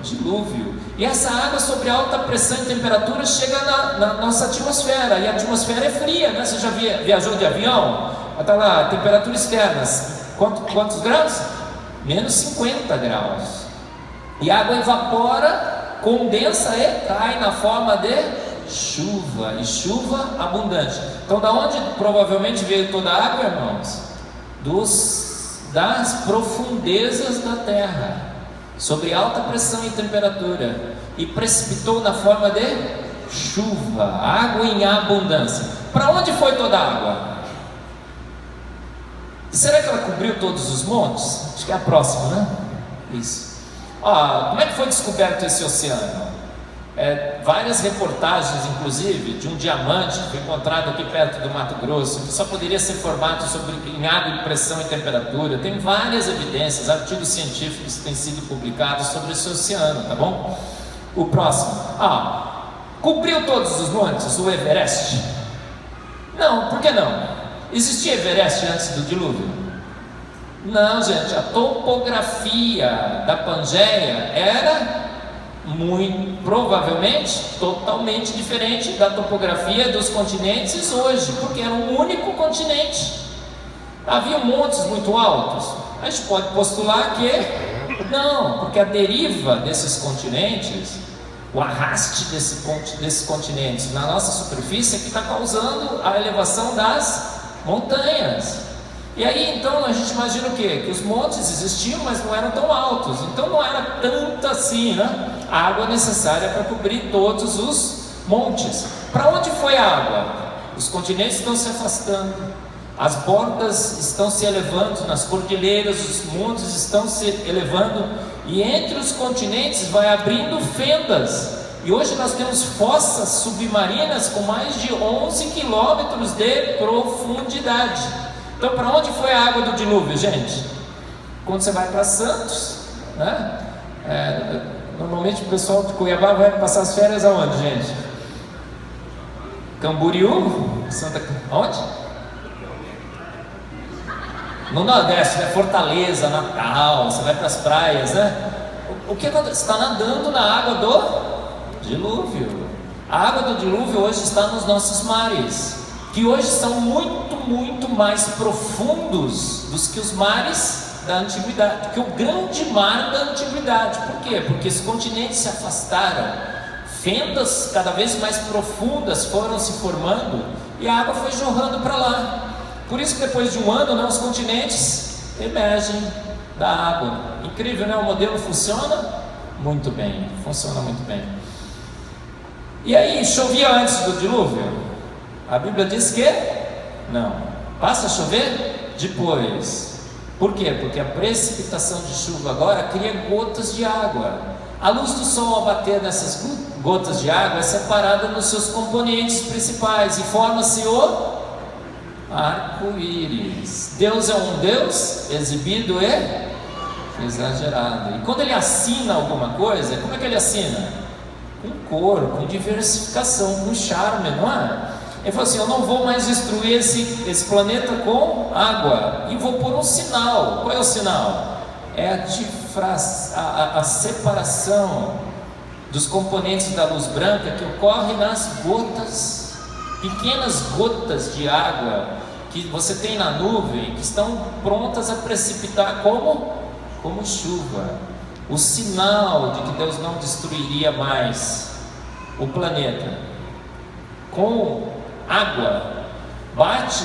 Speaker 1: dilúvio. E essa água sobre alta pressão e temperatura chega na nossa atmosfera, e a atmosfera é fria, né? Você já viajou de avião? Está lá, temperatura externa, quantos graus? Menos 50 graus. E a água evapora, condensa e cai na forma de chuva, e chuva abundante. Então da onde provavelmente veio toda a água, irmãos? Das profundezas da terra, sobre alta pressão e temperatura, e precipitou na forma de chuva, água em abundância. Para onde foi toda a água? Será que ela cobriu todos os montes? Acho que é a próxima, né? Isso. Como é que foi descoberto esse oceano? Várias reportagens, inclusive, de um diamante que foi encontrado aqui perto do Mato Grosso, que só poderia ser formado em água em pressão e temperatura. Tem várias evidências, artigos científicos que têm sido publicados sobre esse oceano, tá bom? O próximo. Cobriu todos os montes o Everest? Não, por que não? Existia Everest antes do dilúvio? Não, gente, a topografia da Pangeia era muito provavelmente totalmente diferente da topografia dos continentes hoje, porque era um único continente. Havia montes muito altos. A gente pode postular que não, porque a deriva desses continentes, o arraste desses continentes na nossa superfície é que está causando a elevação das montanhas. E aí então a gente imagina o quê? Que os montes existiam, mas não eram tão altos, então não era tanto assim, né? A água necessária para cobrir todos os montes. Para onde foi a água? Os continentes estão se afastando, as bordas estão se elevando nas cordilheiras, os montes estão se elevando, e entre os continentes vai abrindo fendas, E hoje nós temos fossas submarinas com mais de 11 quilômetros de profundidade. Então, para onde foi a água do dilúvio, gente? Quando você vai para Santos, né? Normalmente o pessoal de Cuiabá vai passar as férias aonde, gente? Camboriú? Onde? No Nordeste, né? Fortaleza, Natal, você vai para as praias, né? O que acontece? Você está nadando na água do dilúvio. A água do dilúvio hoje está nos nossos mares, que hoje são muito, muito mais profundos do que os mares da antiguidade, que o grande mar da antiguidade. Por quê? Porque os continentes se afastaram, fendas cada vez mais profundas foram se formando e a água foi jorrando para lá. Por isso que depois de um ano, né, os continentes emergem da água. Incrível, né? O modelo funciona muito bem, funciona muito bem. E aí, chovia antes do dilúvio? A Bíblia diz que não. Passa a chover depois. Por quê? Porque a precipitação de chuva agora cria gotas de água. A luz do sol ao bater nessas gotas de água é separada nos seus componentes principais e forma-se o arco-íris. Deus é um Deus exibido e exagerado. E quando Ele assina alguma coisa, como é que Ele assina? Com cor, com diversificação, com charme, não é? Ele falou assim: eu não vou mais destruir esse planeta com água, e vou pôr um sinal. Qual é o sinal? É a separação dos componentes da luz branca que ocorre nas gotas, pequenas gotas de água que você tem na nuvem, que estão prontas a precipitar como chuva. O sinal de que Deus não destruiria mais o planeta com água bate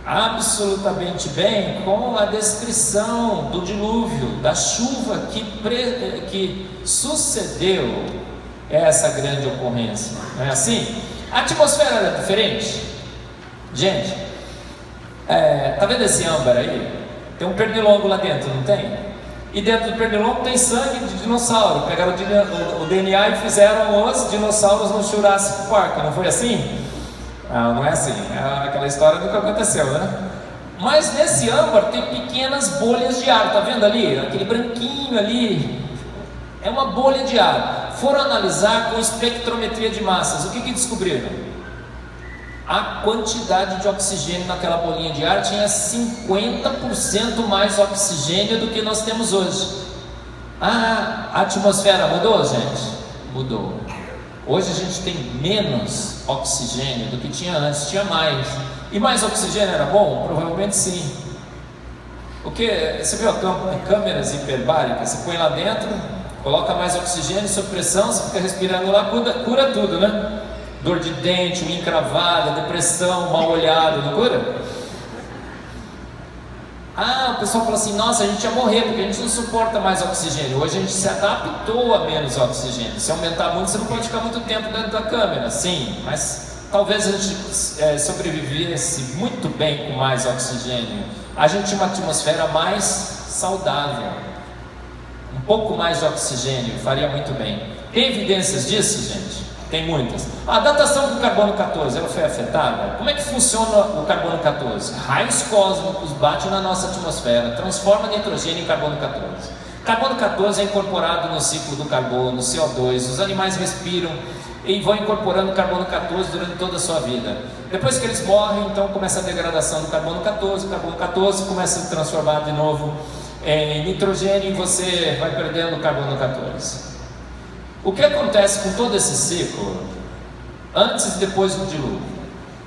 Speaker 1: absolutamente bem com a descrição do dilúvio, da chuva que sucedeu essa grande ocorrência. Não é assim? A atmosfera era diferente. Gente, tá vendo esse âmbar aí? Tem um pernilongo lá dentro, não tem? E dentro do pernilongo tem sangue de dinossauro. Pegaram o DNA e fizeram os dinossauros no Jurassic Park. Não foi assim? Não é assim. Aquela história nunca aconteceu, né? Mas nesse âmbar tem pequenas bolhas de ar. Tá vendo ali? Aquele branquinho ali é uma bolha de ar. Foram analisar com espectrometria de massas. O que descobriram? A quantidade de oxigênio naquela bolinha de ar tinha 50% mais oxigênio do que nós temos hoje. A atmosfera mudou, gente? Mudou. Hoje a gente tem menos oxigênio do que tinha antes, tinha mais. E mais oxigênio era bom? Provavelmente sim. Porque você viu câmeras hiperbáricas? Você põe lá dentro, coloca mais oxigênio sob pressão, você fica respirando lá, cura tudo, né? Dor de dente, unha encravada, depressão, mal olhado, não cura? O pessoal fala assim: nossa, a gente ia morrer porque a gente não suporta mais oxigênio. Hoje a gente se adaptou a menos oxigênio. Se aumentar muito, você não pode ficar muito tempo dentro da câmera. Sim, mas talvez a gente sobrevivesse muito bem com mais oxigênio. A gente tinha uma atmosfera mais saudável. Um pouco mais de oxigênio faria muito bem. Tem evidências disso, gente? Tem muitas. A datação do carbono 14, ela foi afetada? Como é que funciona o carbono 14? Raios cósmicos batem na nossa atmosfera, transforma nitrogênio em carbono 14. Carbono 14 é incorporado no ciclo do carbono, CO2. Os animais respiram e vão incorporando carbono 14 durante toda a sua vida. Depois que eles morrem, então começa a degradação do carbono 14. O carbono 14 começa a se transformar de novo em nitrogênio e você vai perdendo o carbono 14. O que acontece com todo esse ciclo, antes e depois do dilúvio?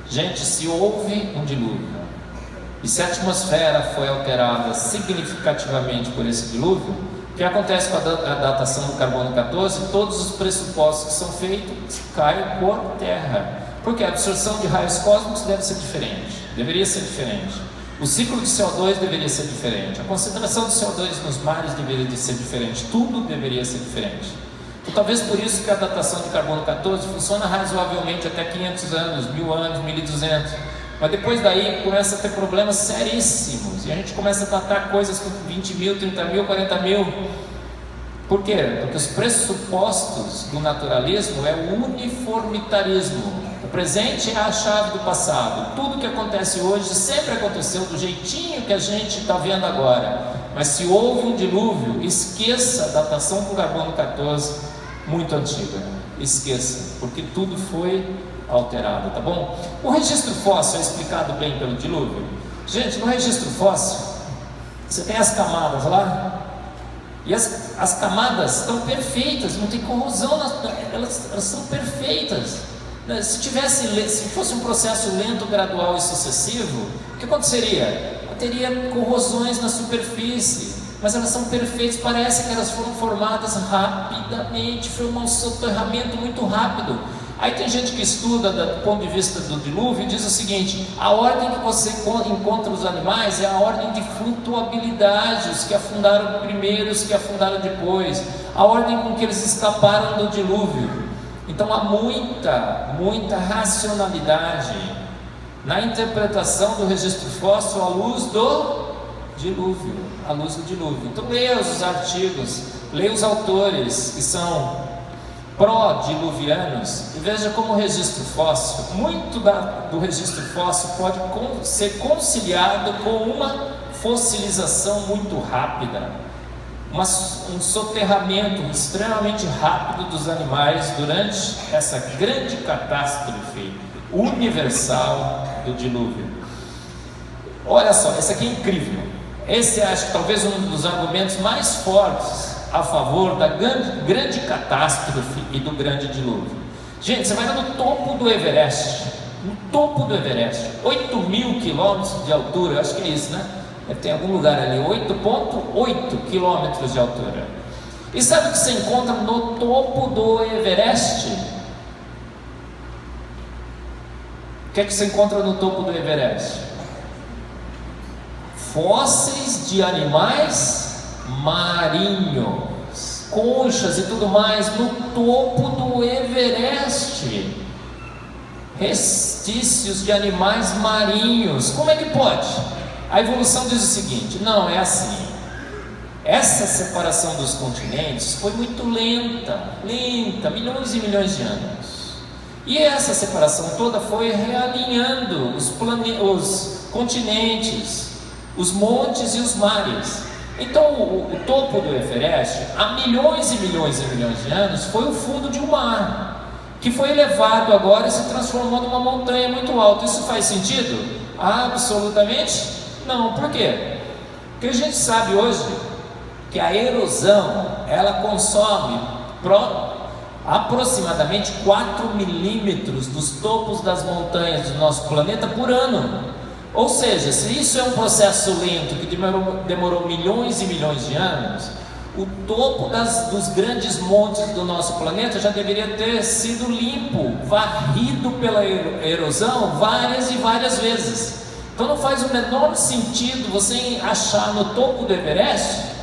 Speaker 1: Gente, se houve um dilúvio, e se a atmosfera foi alterada significativamente por esse dilúvio, o que acontece com a datação do carbono 14? Todos os pressupostos que são feitos caem por terra, porque a absorção de raios cósmicos deve ser diferente, deveria ser diferente. O ciclo de CO2 deveria ser diferente, a concentração de CO2 nos mares deveria ser diferente, tudo deveria ser diferente. Então, talvez por isso que a datação de carbono 14 funciona razoavelmente até 500 anos, 1000 anos, 1200. Mas depois daí começa a ter problemas seríssimos. E a gente começa a datar coisas com 20 mil, 30 mil, 40 mil. Por quê? Porque os pressupostos do naturalismo é o uniformitarismo. O presente é a chave do passado. Tudo que acontece hoje sempre aconteceu do jeitinho que a gente está vendo agora. Mas se houve um dilúvio, esqueça a datação com carbono 14 muito antiga. Esqueça, porque tudo foi alterado, tá bom? O registro fóssil é explicado bem pelo dilúvio. Gente, no registro fóssil, você tem as camadas lá, e as camadas estão perfeitas, não tem corrosão, elas são perfeitas. Se fosse um processo lento, gradual e sucessivo, o que aconteceria? Teria corrosões na superfície, mas elas são perfeitas, parece que elas foram formadas rapidamente, foi um soterramento muito rápido. Aí tem gente que estuda do ponto de vista do dilúvio e diz o seguinte: a ordem que você encontra os animais é a ordem de flutuabilidade, os que afundaram primeiro, os que afundaram depois, a ordem com que eles escaparam do dilúvio. Então há muita racionalidade na interpretação do registro fóssil à luz do dilúvio, Então leia os artigos, leia os autores que são pró-diluvianos e veja como o registro fóssil, muito do registro fóssil pode ser conciliado com uma fossilização muito rápida, um soterramento extremamente rápido dos animais durante essa grande catástrofe universal do dilúvio. Olha só, esse aqui é incrível. Esse acho que talvez um dos argumentos mais fortes a favor da grande catástrofe e do grande dilúvio. Gente, você vai no topo do Everest, 8.000 quilômetros de altura, acho que é isso, né? Tem algum lugar ali, 8,8 quilômetros de altura. E sabe o que você encontra no topo do Everest? O que é que você encontra no topo do Everest? Fósseis de animais marinhos, conchas e tudo mais no topo do Everest. Restícios de animais marinhos. Como é que pode? A evolução diz o seguinte: não, é assim. Essa separação dos continentes foi muito lenta, milhões e milhões de anos. E essa separação toda foi realinhando os continentes, os montes e os mares. Então o topo do Everest, há milhões e milhões e milhões de anos, foi o fundo de um mar, que foi elevado agora e se transformou numa montanha muito alta. Isso faz sentido? Absolutamente não. Por quê? Porque a gente sabe hoje que a erosão, ela consome aproximadamente 4 milímetros dos topos das montanhas do nosso planeta por ano. Ou seja, se isso é um processo lento que demorou milhões e milhões de anos, o topo dos grandes montes do nosso planeta já deveria ter sido limpo, varrido pela erosão várias e várias vezes. Então não faz o menor sentido você achar no topo do Everest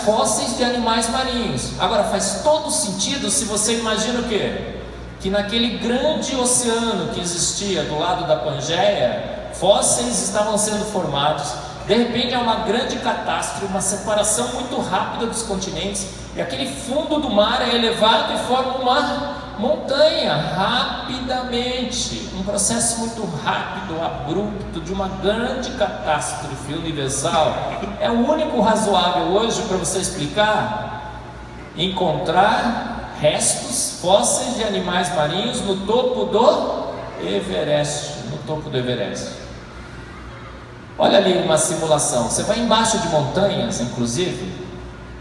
Speaker 1: fósseis de animais marinhos. Agora faz todo sentido se você imagina o quê? Que naquele grande oceano que existia do lado da Pangeia, fósseis estavam sendo formados. De repente há uma grande catástrofe, uma separação muito rápida dos continentes, e aquele fundo do mar é elevado e forma uma montanha rapidamente, um processo muito rápido, abrupto, de uma grande catástrofe universal. É o único razoável hoje para você explicar, encontrar restos fósseis de animais marinhos no topo do Everest, Olha ali uma simulação. Você vai embaixo de montanhas, inclusive,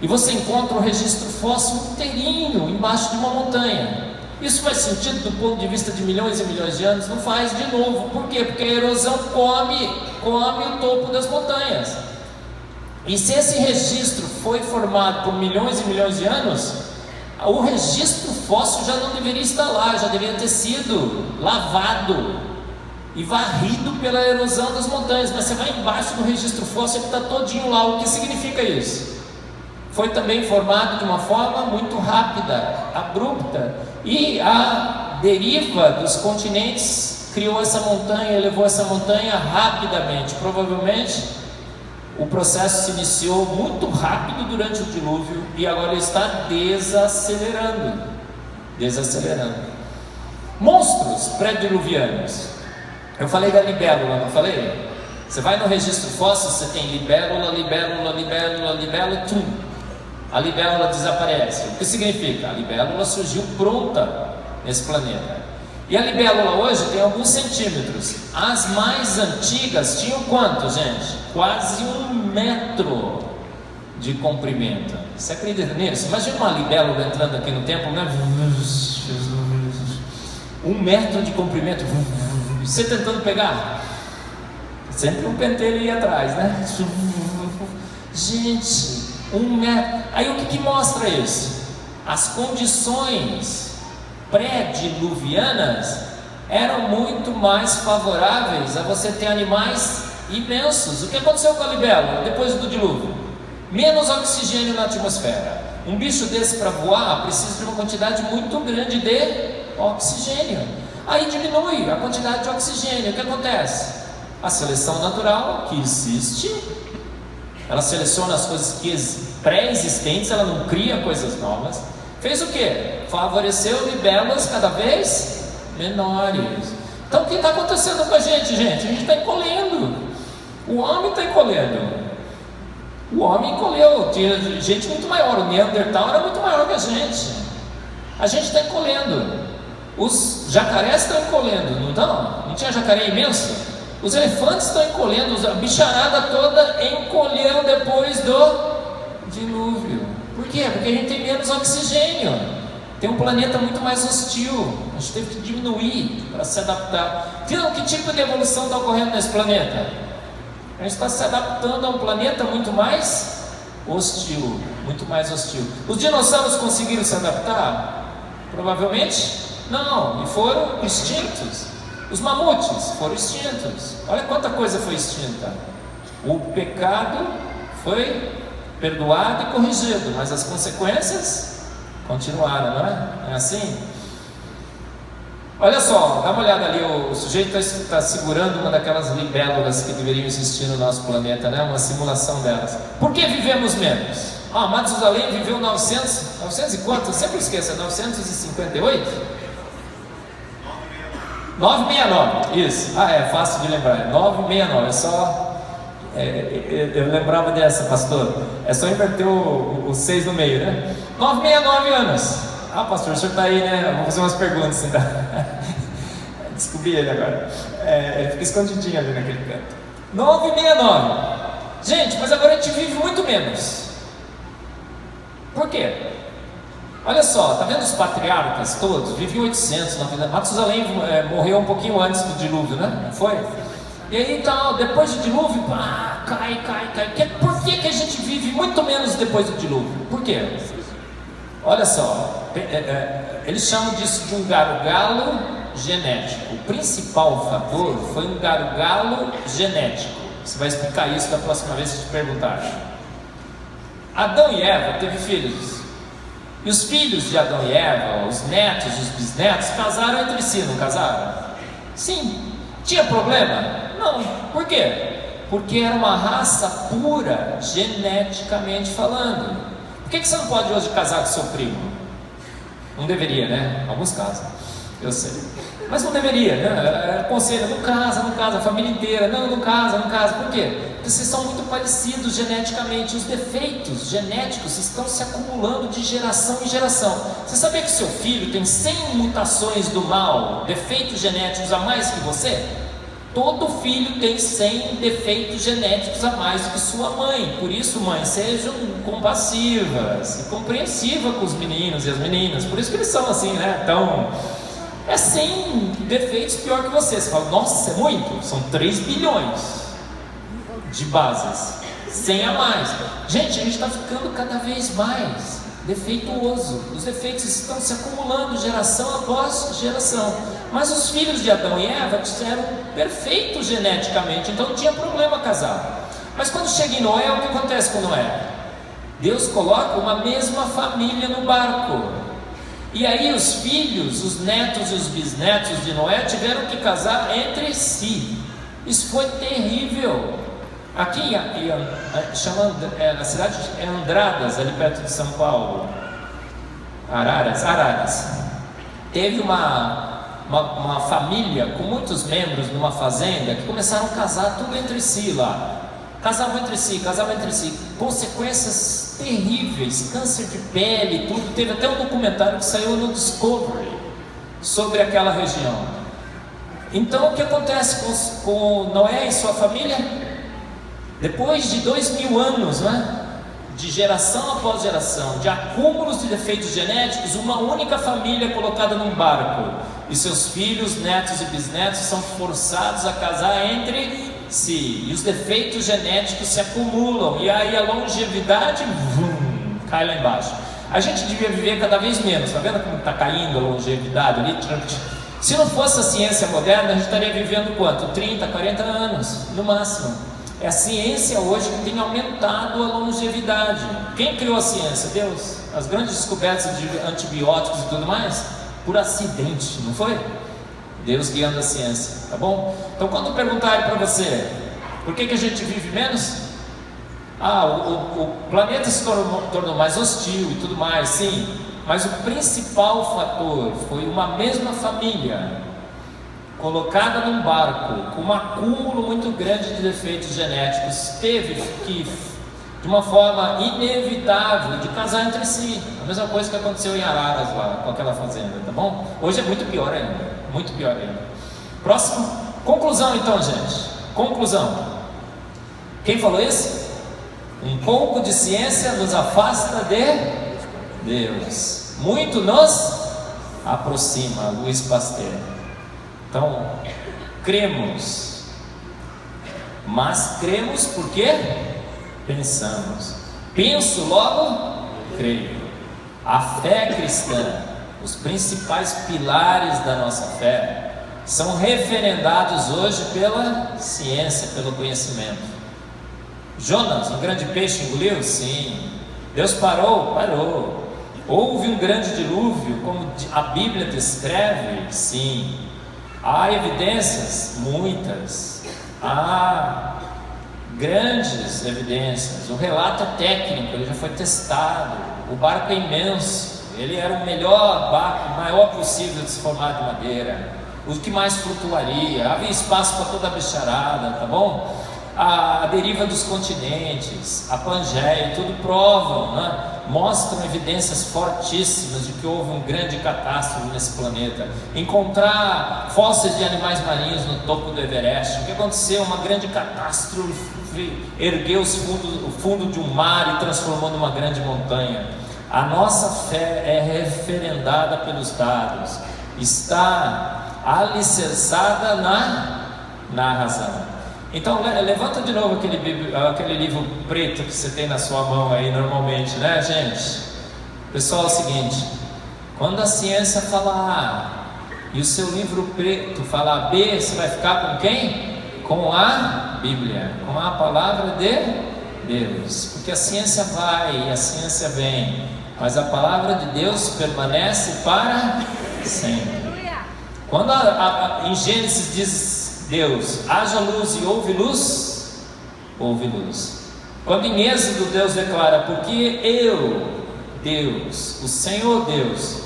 Speaker 1: e você encontra o registro fóssil inteirinho embaixo de uma montanha. Isso faz sentido do ponto de vista de milhões e milhões de anos? Não faz, de novo. Por quê? Porque a erosão come o topo das montanhas. E se esse registro foi formado por milhões e milhões de anos, o registro fóssil já não deveria estar lá, já deveria ter sido lavado e varrido pela erosão das montanhas. Mas você vai embaixo do registro fóssil, ele está todinho lá. O que significa isso? Foi também formado de uma forma muito rápida, abrupta, e a deriva dos continentes criou essa montanha, elevou essa montanha rapidamente. Provavelmente o processo se iniciou muito rápido durante o dilúvio e agora ele está desacelerando. Monstros pré-diluvianos. Eu falei da libélula, não falei? Você vai no registro fóssil, você tem libélula, tum. A libélula desaparece. O que significa? A libélula surgiu pronta nesse planeta. E a libélula hoje tem alguns centímetros. As mais antigas tinham quanto, gente? Quase 1 metro de comprimento. Você acredita nisso? Imagina uma libélula entrando aqui no templo, né? 1 metro de comprimento. Você tentando pegar. Sempre um pentelho ia atrás, né? Gente, 1 metro. Aí o que mostra isso? As condições pré-diluvianas eram muito mais favoráveis a você ter animais imensos. O que aconteceu com a libélula depois do dilúvio? Menos oxigênio na atmosfera. Um bicho desse para voar precisa de uma quantidade muito grande de oxigênio. Aí diminui a quantidade de oxigênio. O que acontece? A seleção natural que existe, ela seleciona as coisas pré-existentes, ela não cria coisas novas. Fez o que? Favoreceu libélulas cada vez menores. Então o que está acontecendo com a gente? A gente está encolhendo. O homem está encolhendo. O homem encolheu. Tinha gente muito maior. O Neandertal era muito maior que a gente. A gente está encolhendo. Os jacarés estão encolhendo, não estão? Não tinha jacaré imenso? Os elefantes estão encolhendo. A bicharada toda encolheu depois do dilúvio. Por quê? Porque a gente tem menos oxigênio. Tem um planeta muito mais hostil. A gente teve que diminuir para se adaptar. Então, que tipo de evolução está ocorrendo nesse planeta? A gente está se adaptando a um planeta muito mais hostil. Muito mais hostil. Os dinossauros conseguiram se adaptar? Provavelmente não. E foram extintos. Os mamutes foram extintos. Olha quanta coisa foi extinta. O pecado foi perdoado e corrigido, mas as consequências continuaram, não é? É assim? Olha só, dá uma olhada ali, o sujeito está segurando uma daquelas libélulas que deveriam existir no nosso planeta, né? Uma simulação delas. Por que vivemos menos? Matusalém viveu 900 e quanto? Eu sempre esqueço, 958? 969, isso. É fácil de lembrar, 969, é só... eu lembrava dessa, pastor. É só inverter o 6 no meio, né? 969 anos. Pastor, o senhor está aí, né? Vou fazer umas perguntas então. Descobri ele agora. Ele fica escondidinho ali naquele canto. 969. Gente, mas agora a gente vive muito menos. Por quê? Olha só, tá vendo os patriarcas todos? Viviam 800, 900. Matusalém morreu um pouquinho antes do dilúvio, né? Não foi? E aí então, depois do dilúvio, cai. Por que a gente vive muito menos depois do dilúvio? Por quê? Olha só, eles chamam disso de um gargalo genético. O principal fator foi um gargalo genético. Você vai explicar isso da próxima vez que te perguntarem. Adão e Eva teve filhos. E os filhos de Adão e Eva, os netos e os bisnetos, casaram entre si, não casaram? Sim. Tinha problema? Não. Por quê? Porque era uma raça pura, geneticamente falando. Por que você não pode hoje casar com seu primo? Não deveria, né? Alguns casam, eu sei. Mas não deveria, né? Conselho, não casa, a família inteira. Não casa. Por quê? Porque vocês são muito parecidos geneticamente. Os defeitos genéticos estão se acumulando de geração em geração. Você sabia que seu filho tem 100 mutações do mal, defeitos genéticos a mais que você? Todo filho tem 100 defeitos genéticos a mais do que sua mãe. Por isso, mãe, sejam compassivas e compreensivas com os meninos e as meninas. Por isso que eles são assim, né? Então, 100 defeitos pior que você. Você fala, nossa, é muito? São 3 bilhões de bases. 100 a mais. Gente, a gente está ficando cada vez mais defeituoso. Os defeitos estão se acumulando geração após geração. Mas os filhos de Adão e Eva eram perfeitos geneticamente, então não tinha problema casar. Mas quando chega em Noé, o que acontece com Noé? Deus coloca uma mesma família no barco. E aí os filhos, os netos e os bisnetos de Noé tiveram que casar entre si. Isso foi terrível. Aqui, a cidade é Andradas, ali perto de São Paulo, Araras. Teve uma família com muitos membros numa fazenda que começaram a casar tudo entre si lá. Casavam entre si. Consequências terríveis, câncer de pele, tudo. Teve até um documentário que saiu no Discovery sobre aquela região. Então o que acontece com Noé e sua família? Depois de 2000 anos, né, de geração após geração, de acúmulos de defeitos genéticos, uma única família é colocada num barco, e seus filhos, netos e bisnetos são forçados a casar entre si, e os defeitos genéticos se acumulam, e aí a longevidade cai lá embaixo. A gente devia viver cada vez menos, está vendo como está caindo a longevidade ali? Se não fosse a ciência moderna, a gente estaria vivendo quanto? 30, 40 anos, no máximo. É a ciência hoje que tem aumentado a longevidade. Quem criou a ciência? Deus. As grandes descobertas de antibióticos e tudo mais, por acidente, não foi? Deus guiando a ciência, tá bom? Então quando perguntarem para você, por que a gente vive menos? O planeta se tornou mais hostil e tudo mais, sim. Mas o principal fator foi uma mesma família colocada num barco com um acúmulo muito grande de defeitos genéticos, teve que, de uma forma inevitável, de casar entre si. A mesma coisa que aconteceu em Araras lá, com aquela fazenda, tá bom? Hoje é muito pior ainda, muito pior ainda. Próximo, conclusão então, gente. Conclusão. Quem falou isso? Um pouco de ciência nos afasta de Deus, muito nos aproxima. Luiz Pasteur. Então, cremos, mas cremos porque pensamos. Penso, logo creio. A fé cristã, os principais pilares da nossa fé, são referendados hoje pela ciência, pelo conhecimento. Jonas, um grande peixe, engoliu? Sim. Deus parou? Parou. Houve um grande dilúvio, como a Bíblia descreve? Sim. Há evidências? Muitas. Há grandes evidências. O relato é técnico, ele já foi testado. O barco é imenso, ele era o melhor barco, o maior possível de se formar de madeira, o que mais flutuaria, havia espaço para toda a bicharada, tá bom? A deriva dos continentes, a Pangeia, tudo provam, né? Mostram evidências fortíssimas de que houve um grande catástrofe nesse planeta. Encontrar fósseis de animais marinhos no topo do Everest, o que aconteceu? Uma grande catástrofe ergueu o fundo de um mar e transformou numa grande montanha. A nossa fé é referendada pelos dados, está alicerçada na razão. Então levanta de novo aquele livro preto que você tem na sua mão aí normalmente, né, gente? Pessoal, é o seguinte: quando a ciência fala A e o seu livro preto fala B, você vai ficar com quem? Com a Bíblia, com a palavra de Deus, porque a ciência vai e a ciência vem, mas a palavra de Deus permanece para sempre. Quando em Gênesis diz Deus, haja luz e houve luz, houve luz. Quando em Êxodo Deus declara, porque eu, Deus, o Senhor Deus,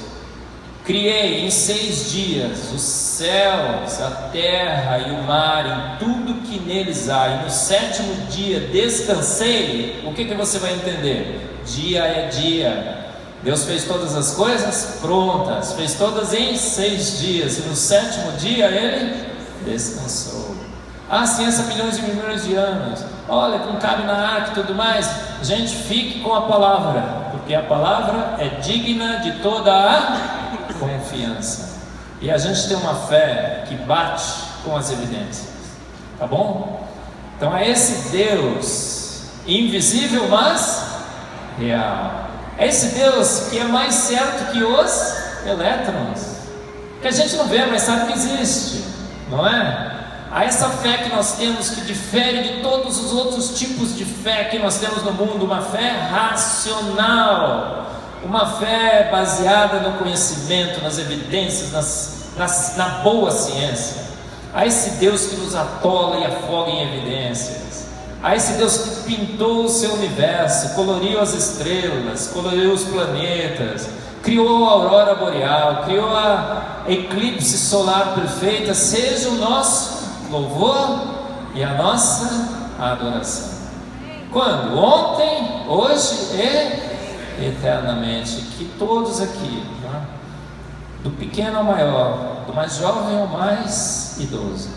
Speaker 1: criei em 6 dias os céus, a terra e o mar, em tudo que neles há, e no 7º dia descansei, o que você vai entender? Dia é dia. Deus fez todas as coisas prontas, fez todas em 6 dias, e no 7º dia Ele descansou. A ciência, milhões e milhões de anos. Olha, não cabe na arca e tudo mais. Gente, fique com a palavra, porque a palavra é digna de toda a confiança. E a gente tem uma fé que bate com as evidências, tá bom? Então é esse Deus invisível, mas real. É esse Deus que é mais certo que os elétrons, que a gente não vê, mas sabe que existe, não é? Há essa fé que nós temos, que difere de todos os outros tipos de fé que nós temos no mundo, uma fé racional, uma fé baseada no conhecimento, nas evidências, na boa ciência. Há esse Deus que nos atola e afoga em evidências. a esse Deus que pintou o seu universo, coloriu as estrelas, coloriu os planetas, criou a aurora boreal, criou a eclipse solar perfeita, seja o nosso louvor e a nossa adoração. Quando? Ontem, hoje e eternamente. Que todos aqui, tá? Do pequeno ao maior, do mais jovem ao mais idoso,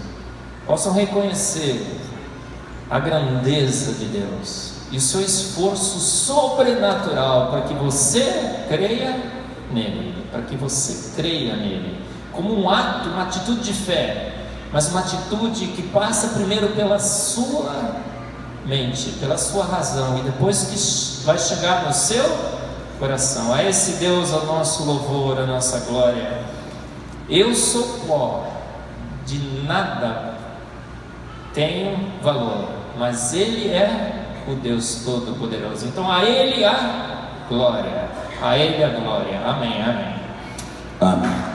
Speaker 1: possam reconhecer a grandeza de Deus e o seu esforço sobrenatural para que você creia nele, para que você creia nele, como um ato, uma atitude de fé, mas uma atitude que passa primeiro pela sua mente, pela sua razão, e depois que vai chegar no seu coração. A esse Deus, ao nosso louvor, a nossa glória. Eu sou pó, de nada tenho valor, mas Ele é o Deus Todo-Poderoso. Então a Ele a glória, a Ele a glória. Amém, amém.
Speaker 2: Amém.